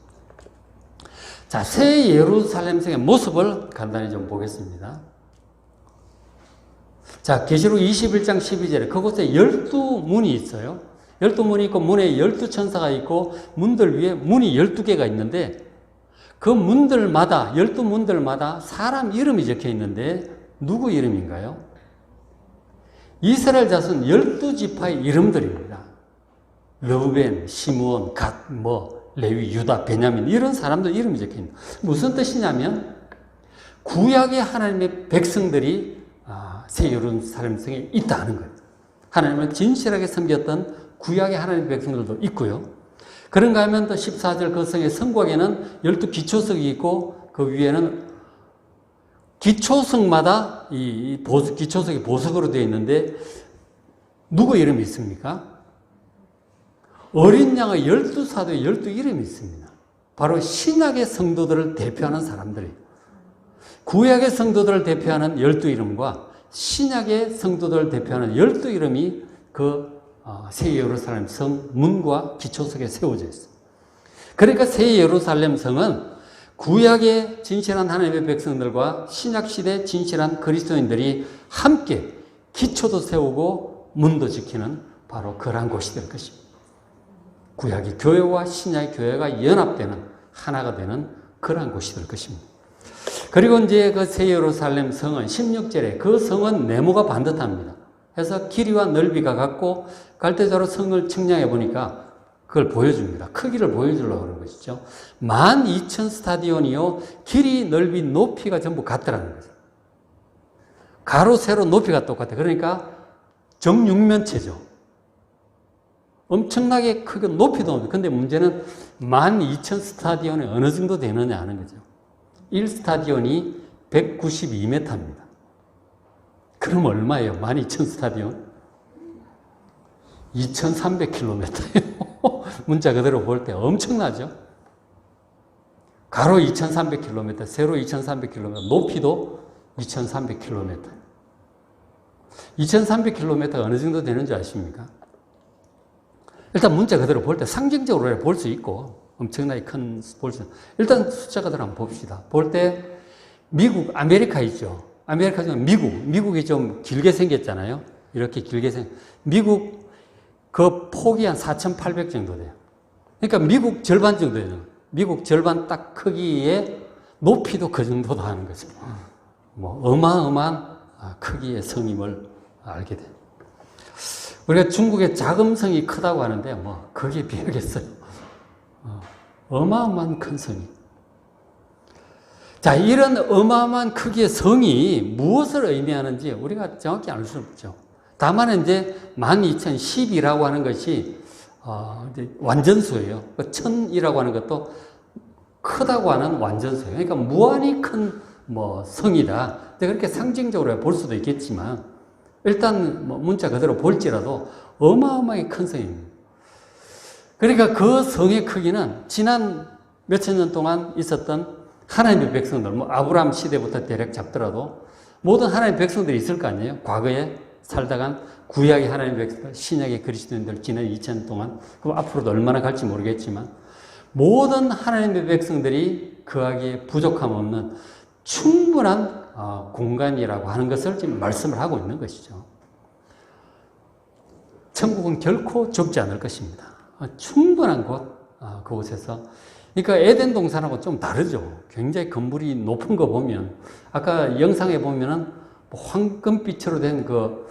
자, 새 예루살렘성의 모습을 간단히 좀 보겠습니다. 자, 계시록 21장 12절에 그곳에 12문이 있어요. 12문이 있고 문에 12천사가 있고 문들 위에 문이 12개가 있는데 그 문들마다 12문들마다 사람 이름이 적혀 있는데 누구 이름인가요? 이스라엘 자손 12지파의 이름들입니다. 르우벤, 시므온, 갓, 레위, 유다, 베냐민 이런 사람들 이름이 적혀 있습니다. 무슨 뜻이냐면 구약의 하나님의 백성들이 새 예루살렘성에 있다는 거예요. 하나님을 진실하게 섬겼던 구약의 하나님의 백성들도 있고요. 그런가 하면 또 14절 그 성의 성곽에는 12 기초석이 있고 그 위에는 기초석마다 기초석이 보석으로 되어 있는데 누구 이름이 있습니까? 어린 양의 12사도의 12이름이 있습니다. 바로 신약의 성도들을 대표하는 사람들이에요. 구약의 성도들을 대표하는 12이름과 신약의 성도들을 대표하는 12이름이 그 새 예루살렘 성 문과 기초석에 세워져 있어요. 그러니까 새 예루살렘 성은 구약의 진실한 하나님의 백성들과 신약시대 진실한 그리스도인들이 함께 기초도 세우고 문도 지키는 바로 그러한 곳이 될 것입니다. 구약의 교회와 신약의 교회가 연합되는 하나가 되는 그러한 곳이 될 것입니다. 그리고 이제 그 새 예루살렘 성은 16절에 그 성은 네모가 반듯합니다. 해서 길이와 넓이가 같고 갈대자로 성을 측량해 보니까 그걸 보여줍니다. 크기를 보여주려고 그런 것이죠. 12,000 스타디온이요. 길이, 넓이, 높이가 전부 같더라는 거죠. 가로, 세로, 높이가 똑같아요. 그러니까 정육면체죠. 엄청나게 크고 높이도 높이. 근데 문제는 12,000 스타디온이 어느 정도 되느냐 하는 거죠. 1스타디온이 192m입니다. 그럼 얼마예요? 12,000 스타디온? 2,300km예요. 문자 그대로 볼 때 엄청나죠? 가로 2,300km, 세로 2,300km, 높이도 2,300km. 2,300km가 어느 정도 되는 줄 아십니까? 일단 문자 그대로 볼 때 상징적으로 볼 수 있고 엄청나게 큰 볼 수. 일단 숫자 그대로 한번 봅시다. 볼 때 미국, 아메리카 있죠. 아메리카 중에 미국이 좀 길게 생겼잖아요. 이렇게 길게 미국 그 폭이 한 4,800 정도 돼요. 그러니까 미국 절반 정도 돼요. 미국 절반 딱 크기의 높이도 그 정도도 하는 거죠. 뭐 어마어마한 크기의 성임을 알게 돼요. 우리가 중국의 자금성이 크다고 하는데 뭐 거기에 비하겠어요. 어마어마한 큰 성이. 자, 이런 어마어마한 크기의 성이 무엇을 의미하는지 우리가 정확히 알 수 없죠. 다만 이제 12,010이라고 하는 것이 완전수예요. 1000이라고 하는 것도 크다고 하는 완전수예요. 그러니까 무한히 큰 뭐 성이다. 그렇게 상징적으로 볼 수도 있겠지만 일단 뭐 문자 그대로 볼지라도 어마어마하게 큰 성입니다. 그러니까 그 성의 크기는 지난 몇천 년 동안 있었던 하나님의 백성들, 뭐 아브라함 시대부터 대략 잡더라도 모든 하나님의 백성들이 있을 거 아니에요? 과거에 살다간 구약의 하나님의 백성들, 신약의 그리스도인들 지난 2000년 동안, 그럼 앞으로도 얼마나 갈지 모르겠지만 모든 하나님의 백성들이 그하기에 부족함 없는 충분한 공간이라고 하는 것을 지금 말씀을 하고 있는 것이죠. 천국은 결코 좁지 않을 것입니다. 충분한 곳, 그곳에서. 그러니까 에덴 동산하고 좀 다르죠. 굉장히 건물이 높은 거 보면, 아까 영상에 보면은 황금빛으로 된 그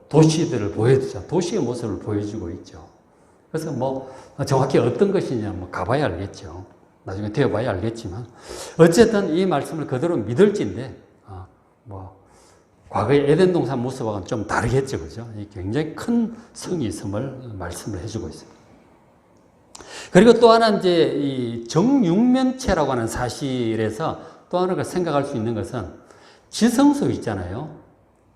도시들을 보여주죠. 도시의 모습을 보여주고 있죠. 그래서 뭐 정확히 어떤 것이냐, 뭐 가봐야 알겠죠. 나중에 되어봐야 알겠지만. 어쨌든 이 말씀을 그대로 믿을지인데, 뭐, 과거의 에덴 동산 모습하고는 좀 다르겠죠. 그죠? 굉장히 큰 성이 있음을 말씀을 해주고 있습니다. 그리고 또 하나 이제 이 정육면체라고 하는 사실에서 또 하나가 생각할 수 있는 것은 지성소 있잖아요.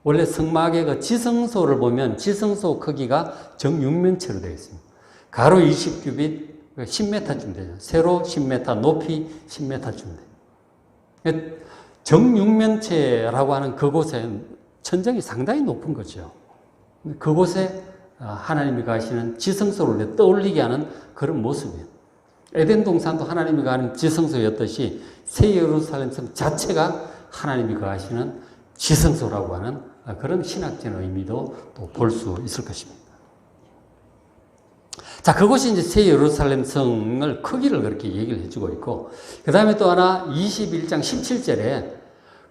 원래 성막의 그 지성소를 보면 지성소 크기가 정육면체로 되어 있습니다. 가로 20규빗, 10m쯤 되죠. 세로 10m, 높이 10m쯤 돼요. 정육면체라고 하는 그곳에 천정이 상당히 높은 거죠. 그곳에 하나님이 가시는 지성소를 떠올리게 하는 그런 모습이에요. 에덴 동산도 하나님이 가는 지성소였듯이 새 예루살렘 성 자체가 하나님이 가시는 지성소라고 하는 그런 신학적인 의미도 또 볼 수 있을 것입니다. 자, 그것이 이제 새 예루살렘 성을 크기를 그렇게 얘기를 해주고 있고, 그 다음에 또 하나 21장 17절에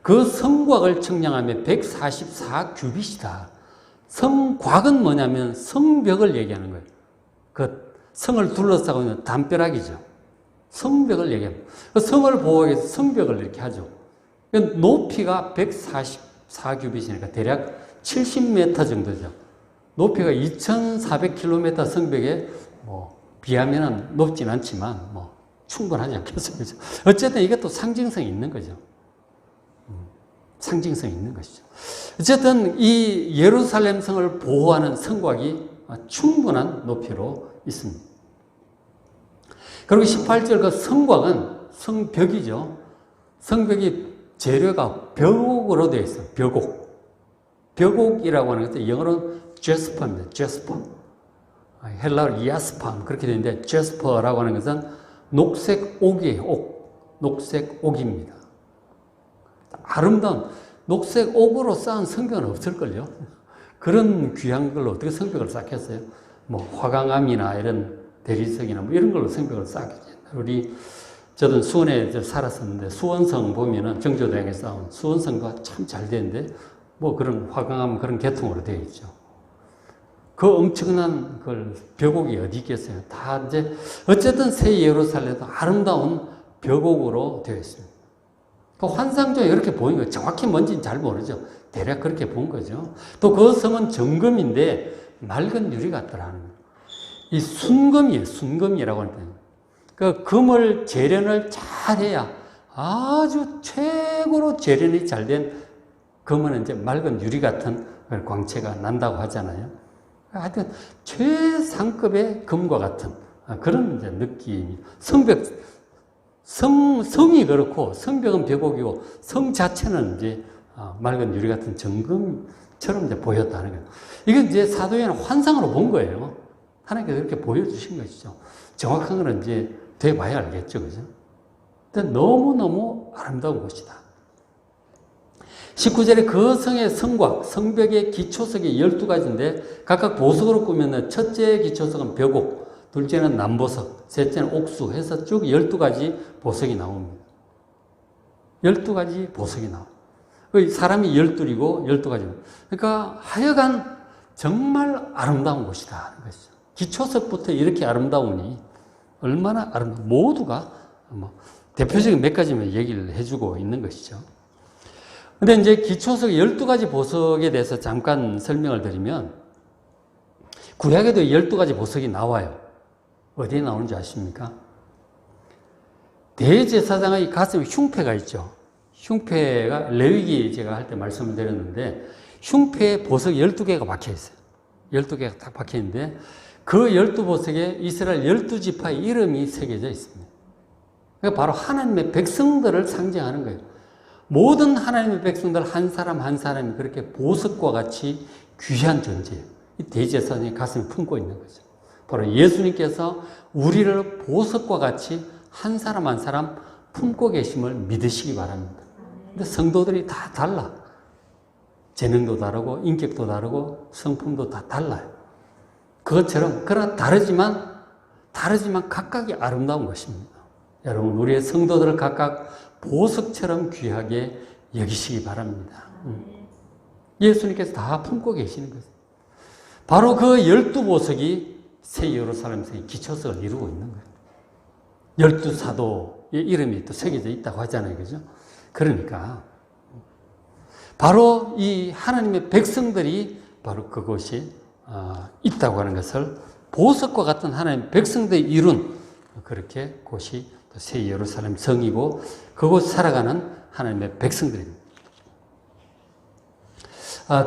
그 성곽을 측량하면 144규빗이다. 성곽은 뭐냐면 성벽을 얘기하는 거예요. 그 성을 둘러싸고 있는 담벼락이죠. 성벽을 얘기합니다. 그 성을 보호하기 위해서 성벽을 이렇게 하죠. 높이가 144규빗이니까 대략 70m 정도죠. 높이가 2,400km 성벽에 비하면 높진 않지만 충분하지 않겠어요. 그죠? 어쨌든 이것도 상징성이 있는 거죠. 상징성이 있는 것이죠. 어쨌든 이 예루살렘 성을 보호하는 성곽이 충분한 높이로 있습니다. 그리고 18절 그 성곽은 성벽이죠. 성벽이 재료가 벽옥으로 되어 있어요. 벽옥. 벽옥이라고 하는 것은 영어로는 제스퍼입니다. 제스퍼. 헬라어로 이아스팜 그렇게 되는데 제스퍼라고 하는 것은 녹색 옥이에요. 옥. 녹색 옥입니다. 아름다운 녹색 옥으로 쌓은 성벽은 없을걸요. 그런 귀한 걸로 어떻게 성벽을 쌓겠어요? 화강암이나 이런 대리석이나 이런 걸로 성벽을 쌓겠죠. 저도 수원에 살았었는데 수원성 보면은 정조대왕에 쌓은 수원성도 참 잘 되는데 그런 화강암 그런 계통으로 되어 있죠. 그 엄청난 벽옥이 어디 있겠어요? 다 이제 어쨌든 새 예루살렘도 아름다운 벽옥으로 되어 있습니다. 그 환상적으로 이렇게 보인 거예요. 정확히 뭔지는 잘 모르죠. 대략 그렇게 본 거죠. 또 그 성은 정금인데 맑은 유리 같더라는 거예요. 이 순금이에요. 순금이라고 하는 거예요. 그 금을 재련을 잘해야 아주 최고로 재련이 잘된 금은 이제 맑은 유리 같은 광채가 난다고 하잖아요. 하여튼 최상급의 금과 같은 그런 이제 느낌이 성이 그렇고 성벽은 벽옥이고 성 자체는 이제 맑은 유리 같은 정금처럼 이제 보였다는 거예요. 이건 이제 사도행전 환상으로 본 거예요. 하나님께서 이렇게 보여주신 것이죠. 정확한 건 이제 돼봐야 알겠죠, 그죠? 근데 너무너무 아름다운 곳이다. 19절에 그 성의 성곽, 성벽의 기초석이 12가지인데 각각 보석으로 꾸몄는 첫째 기초석은 벽옥, 둘째는 남보석, 셋째는 옥수 해서 쭉 12가지 보석이 나옵니다. 12가지 보석이 나옵니다. 사람이 12이고 12가지. 그러니까 하여간 정말 아름다운 곳이다 하는 것이죠. 기초석부터 이렇게 아름다우니 얼마나 아름다운 모두가 대표적인 몇 가지만 얘기를 해주고 있는 것이죠. 근데 이제 기초석 12가지 보석에 대해서 잠깐 설명을 드리면 구약에도 12가지 보석이 나와요. 어디에 나오는지 아십니까? 대제사장의 가슴에 흉패가 있죠. 흉패가 레위기 제가 할 때 말씀을 드렸는데 흉패에 보석 12개가 박혀 있어요. 12개가 딱 박혀 있는데 그 12보석에 이스라엘 12지파의 이름이 새겨져 있습니다. 그러니까 바로 하나님의 백성들을 상징하는 거예요. 모든 하나님의 백성들 한 사람 한 사람이 그렇게 보석과 같이 귀한 존재예요. 이 대제사장이 가슴에 품고 있는 거죠. 바로 예수님께서 우리를 보석과 같이 한 사람 한 사람 품고 계심을 믿으시기 바랍니다. 근데 성도들이 다 달라. 재능도 다르고 인격도 다르고 성품도 다 달라요. 그것처럼 그러나 다르지만 각각이 아름다운 것입니다. 여러분 우리의 성도들을 각각 보석처럼 귀하게 여기시기 바랍니다. 예수님께서 다 품고 계시는 거죠. 바로 그 12보석이 새 예루살렘 성의 기초석을 이루고 있는 거예요. 12사도의 이름이 또 새겨져 있다고 하잖아요. 그죠? 그러니까 바로 이 하나님의 백성들이 바로 그곳이 있다고 하는 것을 보석과 같은 하나님의 백성들이 이룬 그렇게 곳이 새 예루살렘 성이고 그곳 살아가는 하나님의 백성들입니다.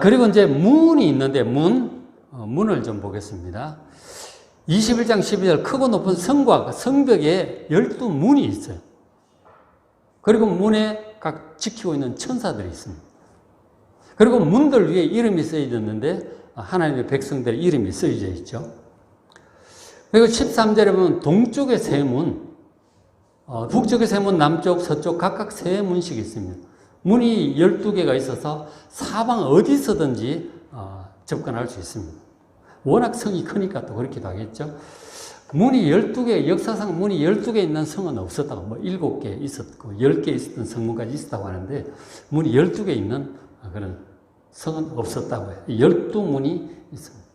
그리고 이제 문이 있는데 문을 좀 보겠습니다. 21장 12절 크고 높은 성곽, 성벽에 12문이 있어요. 그리고 문에 각 지키고 있는 천사들이 있습니다. 그리고 문들 위에 이름이 쓰여졌는데 하나님의 백성들의 이름이 쓰여져 있죠. 그리고 13절에 보면 동쪽에 세 문, 북쪽에 세 문, 남쪽, 서쪽 각각 세 문씩 있습니다. 문이 12개가 있어서 사방 어디서든지 접근할 수 있습니다. 워낙 성이 크니까 또 그렇기도 하겠죠. 문이 12개, 역사상 문이 12개 있는 성은 없었다고, 7개 있었고, 10개 있었던 성문까지 있었다고 하는데, 문이 12개 있는 그런 성은 없었다고 해요. 12문이 있습니다.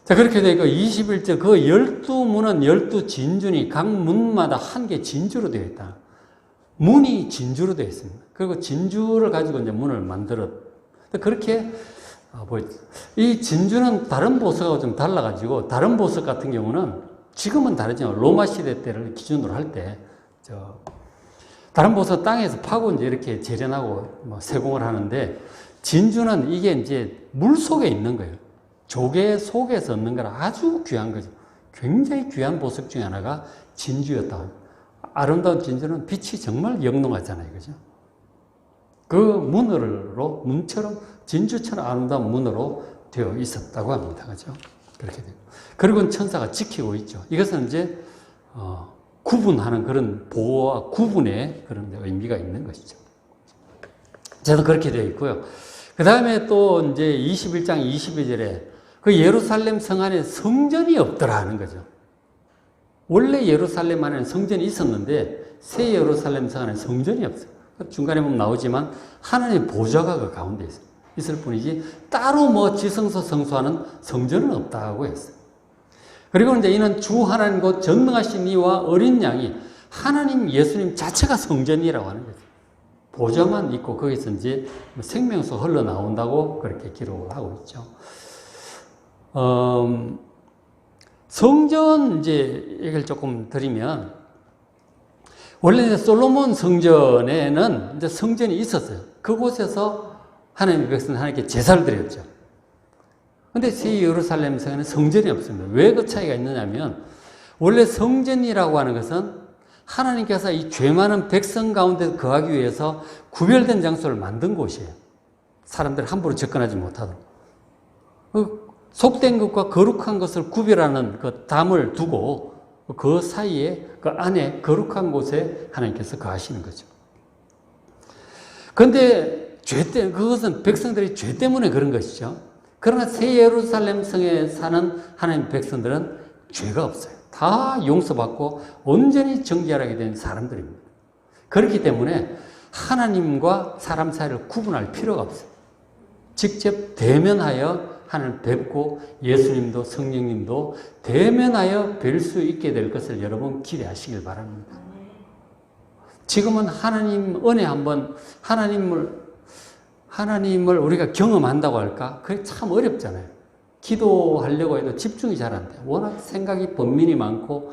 자, 그렇게 되니까 21절, 그 12문은 12진주니 각 문마다 한 개 진주로 되어 있다. 문이 진주로 되어 있습니다. 그리고 진주를 가지고 이제 문을 만들었. 그렇게 보였죠. 이 진주는 다른 보석하고 좀 달라가지고, 다른 보석 같은 경우는 지금은 다르지만 로마 시대 때를 기준으로 할 때, 다른 보석 땅에서 파고 이제 이렇게 재련하고 뭐 세공을 하는데, 진주는 이게 이제 물 속에 있는 거예요. 조개 속에서 얻는 거라 아주 귀한 거죠. 굉장히 귀한 보석 중에 하나가 진주였다. 아름다운 진주는 빛이 정말 영롱하잖아요. 그죠? 그 문으로, 문처럼, 진주처럼 아름다운 문으로 되어 있었다고 합니다. 그죠? 그렇게 돼요. 그리고 천사가 지키고 있죠. 이것은 이제, 구분하는 그런 보호와 구분의 그런 의미가 있는 것이죠. 저도 그렇게 되어 있고요. 그 다음에 또 이제 21장 22절에 그 예루살렘 성 안에 성전이 없더라 하는 거죠. 원래 예루살렘 안에는 성전이 있었는데 새 예루살렘 성 안에 성전이 없어요. 중간에 보면 나오지만 하나님의 보좌가 그 가운데 있어요. 있을 뿐이지 따로 뭐 지성소 성소하는 성전은 없다고 했어요. 그리고 이제 이는 주 하나님 곧 전능하신 이와 어린 양이 하나님 예수님 자체가 성전이라고 하는 거죠. 보좌만 있고 거기서 이제 생명수 흘러나온다고 그렇게 기록을 하고 있죠. 성전 이제 얘기를 조금 드리면, 원래 솔로몬 성전에는 이제 성전이 있었어요. 그곳에서 하나님의 백성은 하나님께 제사를 드렸죠. 근데 새 예루살렘 성에는 성전이 없습니다. 왜 그 차이가 있느냐면, 원래 성전이라고 하는 것은 하나님께서 이 죄 많은 백성 가운데 거하기 위해서 구별된 장소를 만든 곳이에요. 사람들이 함부로 접근하지 못하도록. 속된 것과 거룩한 것을 구별하는 그 담을 두고 그 사이에, 그 안에 거룩한 곳에 하나님께서 거하시는 거죠. 그런데 그것은 백성들이 죄 때문에 그런 것이죠. 그러나 새 예루살렘 성에 사는 하나님 백성들은 죄가 없어요. 다 용서받고 온전히 정결하게 된 사람들입니다. 그렇기 때문에 하나님과 사람 사이를 구분할 필요가 없어요. 직접 대면하여 하나님을 뵙고 예수님도 성령님도 대면하여 뵐 수 있게 될 것을 여러분 기대하시길 바랍니다. 지금은 하나님 은혜 한번 하나님을 우리가 경험한다고 할까? 그게 참 어렵잖아요. 기도하려고 해도 집중이 잘 안 돼요. 워낙 생각이 번민이 많고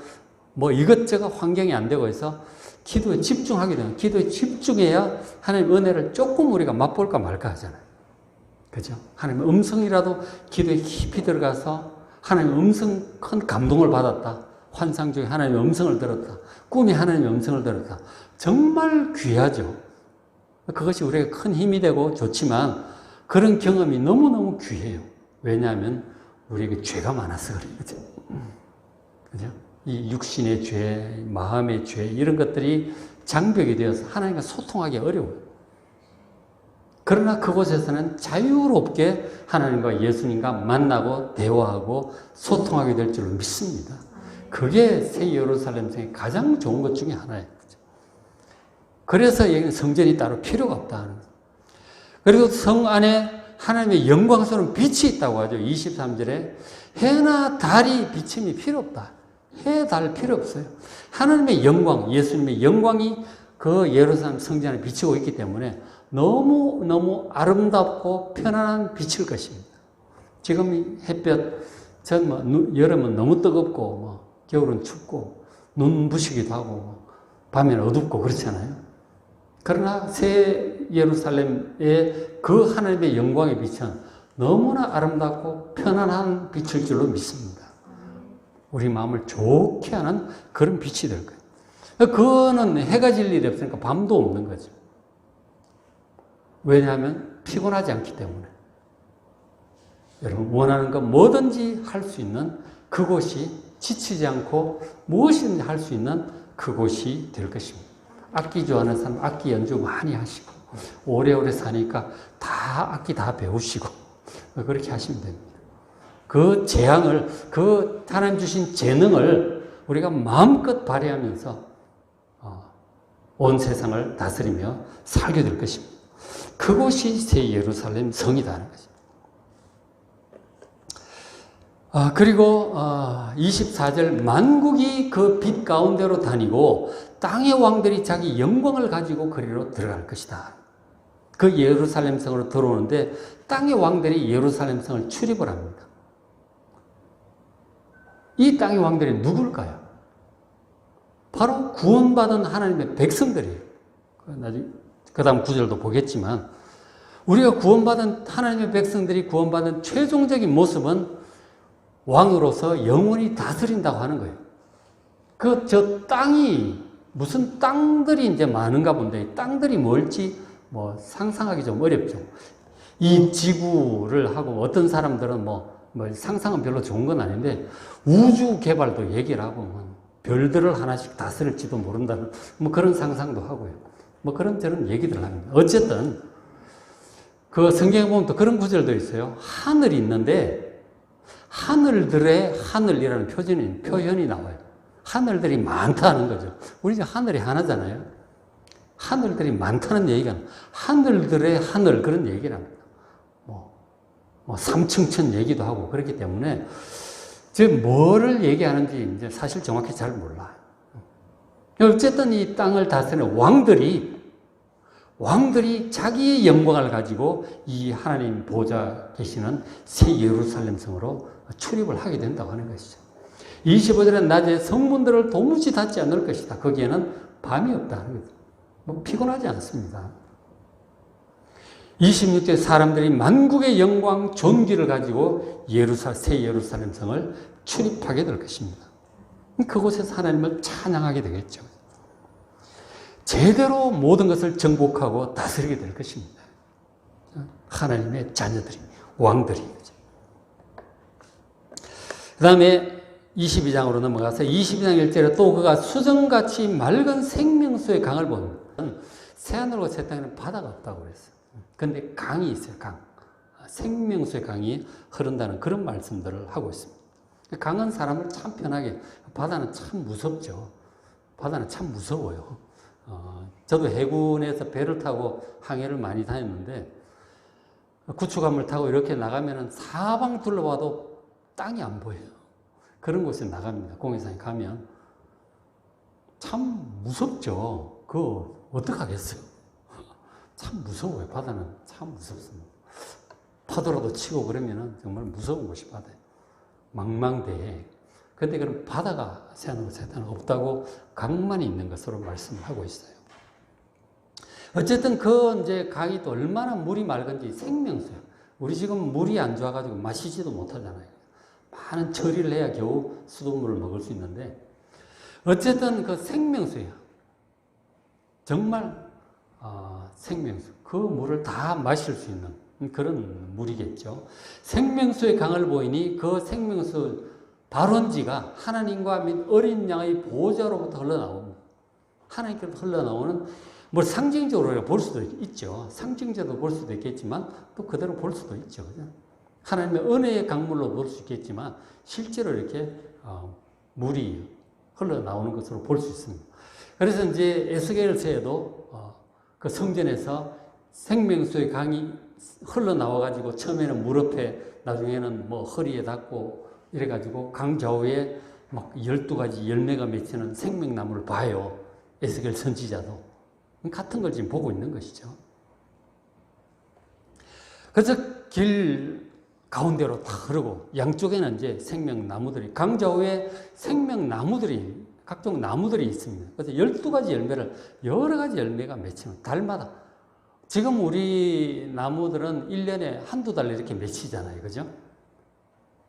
뭐 이것저것 환경이 안 되고 해서 기도에 집중하게 되면, 기도에 집중해야 하나님 은혜를 조금 우리가 맛볼까 말까 하잖아요. 그죠? 하나님의 음성이라도 기도에 깊이 들어가서 하나님의 음성, 큰 감동을 받았다. 환상 중에 하나님의 음성을 들었다. 꿈이 하나님의 음성을 들었다. 정말 귀하죠. 그것이 우리에게 큰 힘이 되고 좋지만 그런 경험이 너무너무 귀해요. 왜냐하면 우리에게 죄가 많아서 그래요. 그죠? 이 육신의 죄, 마음의 죄, 이런 것들이 장벽이 되어서 하나님과 소통하기 어려워요. 그러나 그곳에서는 자유롭게 하나님과 예수님과 만나고 대화하고 소통하게 될 줄로 믿습니다. 그게 새 예루살렘 성의 가장 좋은 것 중에 하나예요. 그래서 성전이 따로 필요가 없다는 거예요. 그리고 성 안에 하나님의 영광스러운 빛이 있다고 하죠. 23절에 해나 달이 비침이 필요 없다. 해, 달 필요 없어요. 하나님의 영광, 예수님의 영광이 그 예루살렘 성전에 비치고 있기 때문에 너무너무 아름답고 편안한 빛일 것입니다. 지금 햇볕, 여름은 너무 뜨겁고, 겨울은 춥고, 눈부시기도 하고, 밤에는 어둡고 그렇잖아요. 그러나 새 예루살렘의 그 하나님의 영광의 빛은 너무나 아름답고 편안한 빛일 줄로 믿습니다. 우리 마음을 좋게 하는 그런 빛이 될 거예요. 그거는 해가 질 일이 없으니까 밤도 없는 거죠. 왜냐하면 피곤하지 않기 때문에. 여러분 원하는 것 뭐든지 할 수 있는 그곳이, 지치지 않고 무엇이든지 할 수 있는 그곳이 될 것입니다. 악기 좋아하는 사람 악기 연주 많이 하시고, 오래오래 사니까 다 악기 다 배우시고 그렇게 하시면 됩니다. 그 재앙을, 그 하나님 주신 재능을 우리가 마음껏 발휘하면서 온 세상을 다스리며 살게 될 것입니다. 그곳이 새 예루살렘 성이라는 것입니다. 그리고 24절 만국이 그 빛 가운데로 다니고 땅의 왕들이 자기 영광을 가지고 그리로 들어갈 것이다. 그 예루살렘 성으로 들어오는데 땅의 왕들이 예루살렘 성을 출입을 합니다. 이 땅의 왕들이 누굴까요? 바로 구원받은 하나님의 백성들이에요. 나중에 그 다음 구절도 보겠지만 우리가 구원받은 하나님의 백성들이 구원받은 최종적인 모습은 왕으로서 영원히 다스린다고 하는 거예요. 저 땅이 무슨 땅들이 이제 많은가 본데 땅들이 뭘지 뭐 상상하기 좀 어렵죠. 이 지구를 하고 어떤 사람들은 뭐 상상은 별로 좋은 건 아닌데 우주 개발도 얘기를 하고 별들을 하나씩 다스릴지도 모른다는 뭐 그런 상상도 하고요. 뭐 그런 저런 얘기들을 합니다. 어쨌든 그 성경에 보면 또 그런 구절도 있어요. 하늘이 있는데 하늘들의 하늘이라는 표현이 나와요. 하늘들이 많다는 거죠. 우리 이제 하늘이 하나잖아요. 하늘들이 많다는 얘기가 하늘들의 하늘 그런 얘기를 합니다. 뭐 삼층천 얘기도 하고 그렇기 때문에 뭐를 얘기하는지 이제 사실 정확히 잘 몰라요. 어쨌든 이 땅을 다스리는 왕들이 자기의 영광을 가지고 이 하나님 보좌 계시는 새 예루살렘 성으로 출입을 하게 된다고 하는 것이죠. 25절에 낮에 성문들을 도무지 닫지 않을 것이다. 거기에는 밤이 없다는 거죠. 뭐 피곤하지 않습니다. 26절 사람들이 만국의 영광 존귀를 가지고 새 예루살렘 성을 출입하게 될 것입니다. 그곳에서 하나님을 찬양하게 되겠죠. 제대로 모든 것을 정복하고 다스리게 될 것입니다. 하나님의 자녀들이, 왕들이. 그 다음에 22장으로 넘어가서 22장 1절에 또 그가 수정같이 맑은 생명수의 강을 보는 새하늘과 새 땅에는 바다가 없다고 그랬어요. 그런데 강이 있어요. 생명수의 강이 흐른다는 그런 말씀들을 하고 있습니다. 강은 사람을 참 편하게, 바다는 참 무섭죠. 바다는 참 무서워요. 저도 해군에서 배를 타고 항해를 많이 다녔는데 구축함을 타고 이렇게 나가면 사방 둘러봐도 땅이 안 보여요. 그런 곳에 나갑니다. 공해상에 가면 참 무섭죠. 그거 어떡하겠어요. 참 무서워요. 바다는 참 무섭습니다. 파도라도 치고 그러면 정말 무서운 곳이 바다예요. 망망대해. 그런데 그럼 바다가 새하늘과 새 땅은 없다고 강만 있는 것으로 말씀을 하고 있어요. 어쨌든 이제 강이 또 얼마나 물이 맑은지 생명수요. 우리 지금 물이 안 좋아가지고 마시지도 못하잖아요. 많은 처리를 해야 겨우 수돗물을 먹을 수 있는데 어쨌든 그 생명수예요. 정말 생명수. 그 물을 다 마실 수 있는 그런 물이겠죠. 생명수의 강을 보이니 그 생명수 발원지가 하나님과 및 어린 양의 보좌로부터 흘러나옵니다. 하나님께로부터 흘러나오는 뭐 상징적으로 볼 수도 있죠. 상징적으로 볼 수도 있겠지만 또 그대로 볼 수도 있죠. 그죠? 하나님의 은혜의 강물로 볼 수 있겠지만 실제로 이렇게 물이 흘러나오는 것으로 볼 수 있습니다. 그래서 이제 에스겔서에도 그 성전에서 생명수의 강이 흘러나와가지고 처음에는 무릎에 나중에는 뭐 허리에 닿고 이래가지고 강 좌우에 막 12가지 열매가 맺히는 생명나무를 봐요. 에스겔 선지자도. 같은 걸 지금 보고 있는 것이죠. 그래서 길 가운데로 다 흐르고 양쪽에는 이제 생명나무들이 강 좌우에 생명나무들이 각종 나무들이 있습니다. 그래서 12가지 열매를 여러 가지 열매가 맺히는 달마다 지금 우리 나무들은 1년에 한두 달 이렇게 맺히잖아요. 그죠?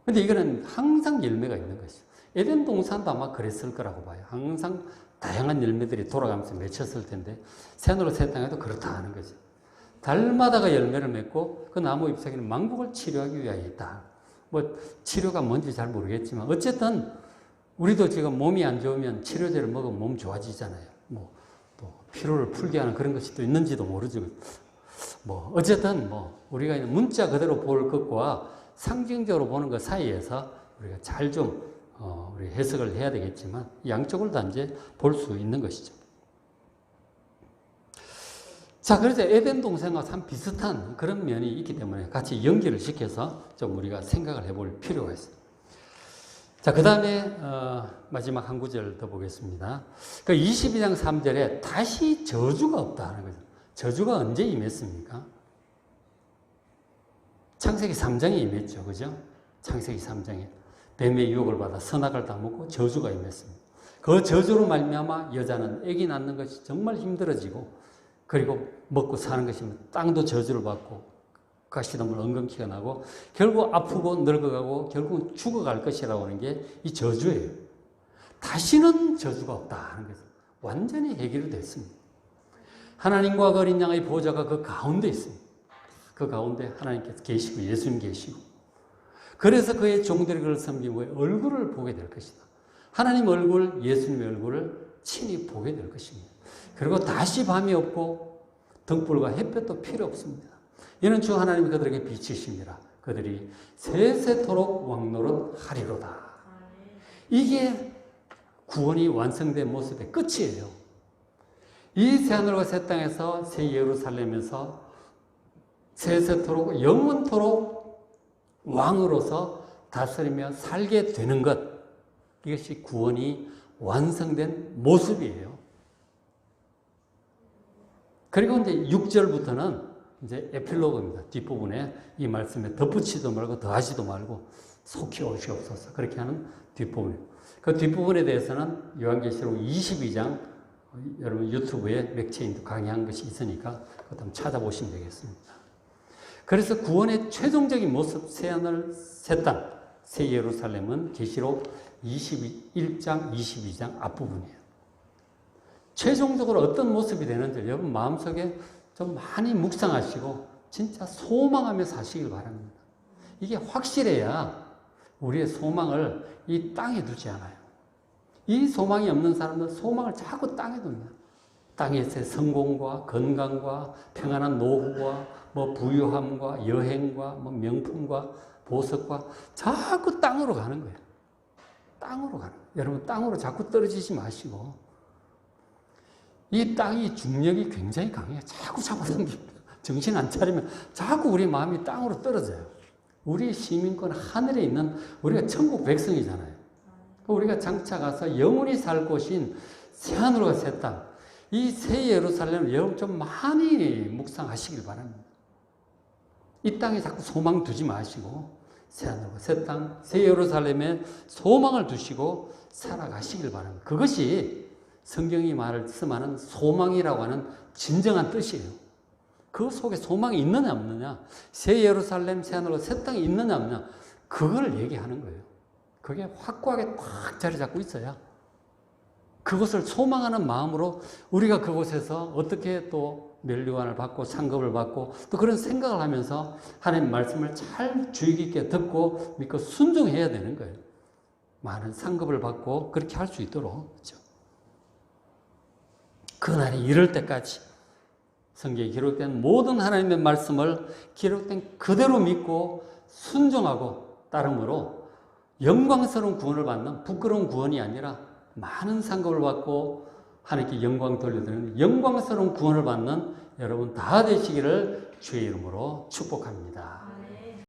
근데 이거는 항상 열매가 있는 것이죠. 에덴 동산도 아마 그랬을 거라고 봐요. 항상 다양한 열매들이 돌아가면서 맺혔을 텐데 새하늘과 새 땅에도 그렇다 하는 거죠. 달마다가 열매를 맺고 그 나무 잎사귀는 만국을 치료하기 위하여 있다. 뭐 치료가 뭔지 잘 모르겠지만 어쨌든 우리도 지금 몸이 안 좋으면 치료제를 먹으면 몸 좋아지잖아요. 뭐 또 피로를 풀게 하는 그런 것이 또 있는지도 모르죠. 뭐 어쨌든 뭐 우리가 문자 그대로 볼 것과 상징적으로 보는 것 사이에서 우리가 잘 좀 우리 해석을 해야 되겠지만 양쪽을 다 이제 볼 수 있는 것이죠. 자, 그래서 에덴 동산과 참 비슷한 그런 면이 있기 때문에 같이 연결을 시켜서 좀 우리가 생각을 해볼 필요가 있습니다. 자, 그 다음에 마지막 한 구절 더 보겠습니다. 그 22장 3절에 다시 저주가 없다 하는 거죠. 저주가 언제 임했습니까? 창세기 3장에 임했죠. 그죠? 창세기 3장에 뱀의 유혹을 받아 선악을 다 먹고 저주가 임했습니다. 그 저주로 말미암아 여자는 아기 낳는 것이 정말 힘들어지고, 그리고 먹고 사는 것이 땅도 저주를 받고 가시덤불 엉겅퀴가 나고 결국 아프고 늙어가고 결국은 죽어갈 것이라고 하는 게 이 저주예요. 다시는 저주가 없다 하는 것은 완전히 해결이 됐습니다. 하나님과 그 어린 양의 보좌가 그 가운데 있습니다. 그 가운데 하나님께서 계시고 예수님 계시고, 그래서 그의 종들이 그를 섬기고 얼굴을 보게 될 것이다. 하나님 얼굴, 예수님의 얼굴을 친히 보게 될 것입니다. 그리고 다시 밤이 없고 등불과 햇볕도 필요 없습니다. 이는 주 하나님이 그들에게 빛이십니다. 그들이 세세토록 왕노릇하리로다. 이게 구원이 완성된 모습의 끝이에요. 이 새하늘과 새 땅에서 새 예루살렘에서 세세토록 영원토록 왕으로서 다스리며 살게 되는 것, 이것이 구원이 완성된 모습이에요. 그리고 이제 6절부터는 이제 에필로그입니다. 뒷부분에 이 말씀에 덧붙이도 말고 더하지도 말고 속히 오시옵소서, 그렇게 하는 뒷부분이에요. 그 뒷부분에 대해서는 요한계시록 22장 여러분 유튜브에 맥체인도 강의한 것이 있으니까 그것 한번 찾아보시면 되겠습니다. 그래서 구원의 최종적인 모습, 새하늘 새 땅, 새 예루살렘은 계시록 21장 22장 앞부분이에요. 최종적으로 어떤 모습이 되는지 여러분 마음속에 좀 많이 묵상하시고 진짜 소망하며 사시길 바랍니다. 이게 확실해야 우리의 소망을 이 땅에 두지 않아요. 이 소망이 없는 사람은 소망을 자꾸 땅에 둡니다. 땅에서의 성공과 건강과 평안한 노후와 부유함과 여행과 명품과 보석과 자꾸 땅으로 가는 거예요. 땅으로 가는 거예요. 여러분 땅으로 자꾸 떨어지지 마시고, 이 땅이 중력이 굉장히 강해요. 자꾸 당깁니다. 정신 안 차리면 자꾸 우리 마음이 땅으로 떨어져요. 우리 시민권 하늘에 있는 우리가 천국 백성이잖아요. 우리가 장차 가서 영원히 살 곳인 새하늘과 새 땅, 이 새 예루살렘을 여러분 좀 많이 묵상하시길 바랍니다. 이 땅에 자꾸 소망 두지 마시고 새하늘과 새 땅, 새 예루살렘에 소망을 두시고 살아가시길 바랍니다. 그것이 성경이 말씀하는 소망이라고 하는 진정한 뜻이에요. 그 속에 소망이 있느냐 없느냐, 새 예루살렘, 새하늘과 새 땅이 있느냐 없느냐, 그걸 얘기하는 거예요. 그게 확고하게 딱 자리 잡고 있어야 그것을 소망하는 마음으로 우리가 그곳에서 어떻게 또 면류관을 받고 상급을 받고 또 그런 생각을 하면서 하나님 말씀을 잘 주의 깊게 듣고 믿고 순종해야 되는 거예요. 많은 상급을 받고 그렇게 할 수 있도록. 그렇죠? 그날이 이럴 때까지 성경에 기록된 모든 하나님의 말씀을 기록된 그대로 믿고 순종하고 따름으로 영광스러운 구원을 받는, 부끄러운 구원이 아니라 많은 상급을 받고 하나님께 영광 돌려드리는 영광스러운 구원을 받는 여러분 다 되시기를 주의 이름으로 축복합니다.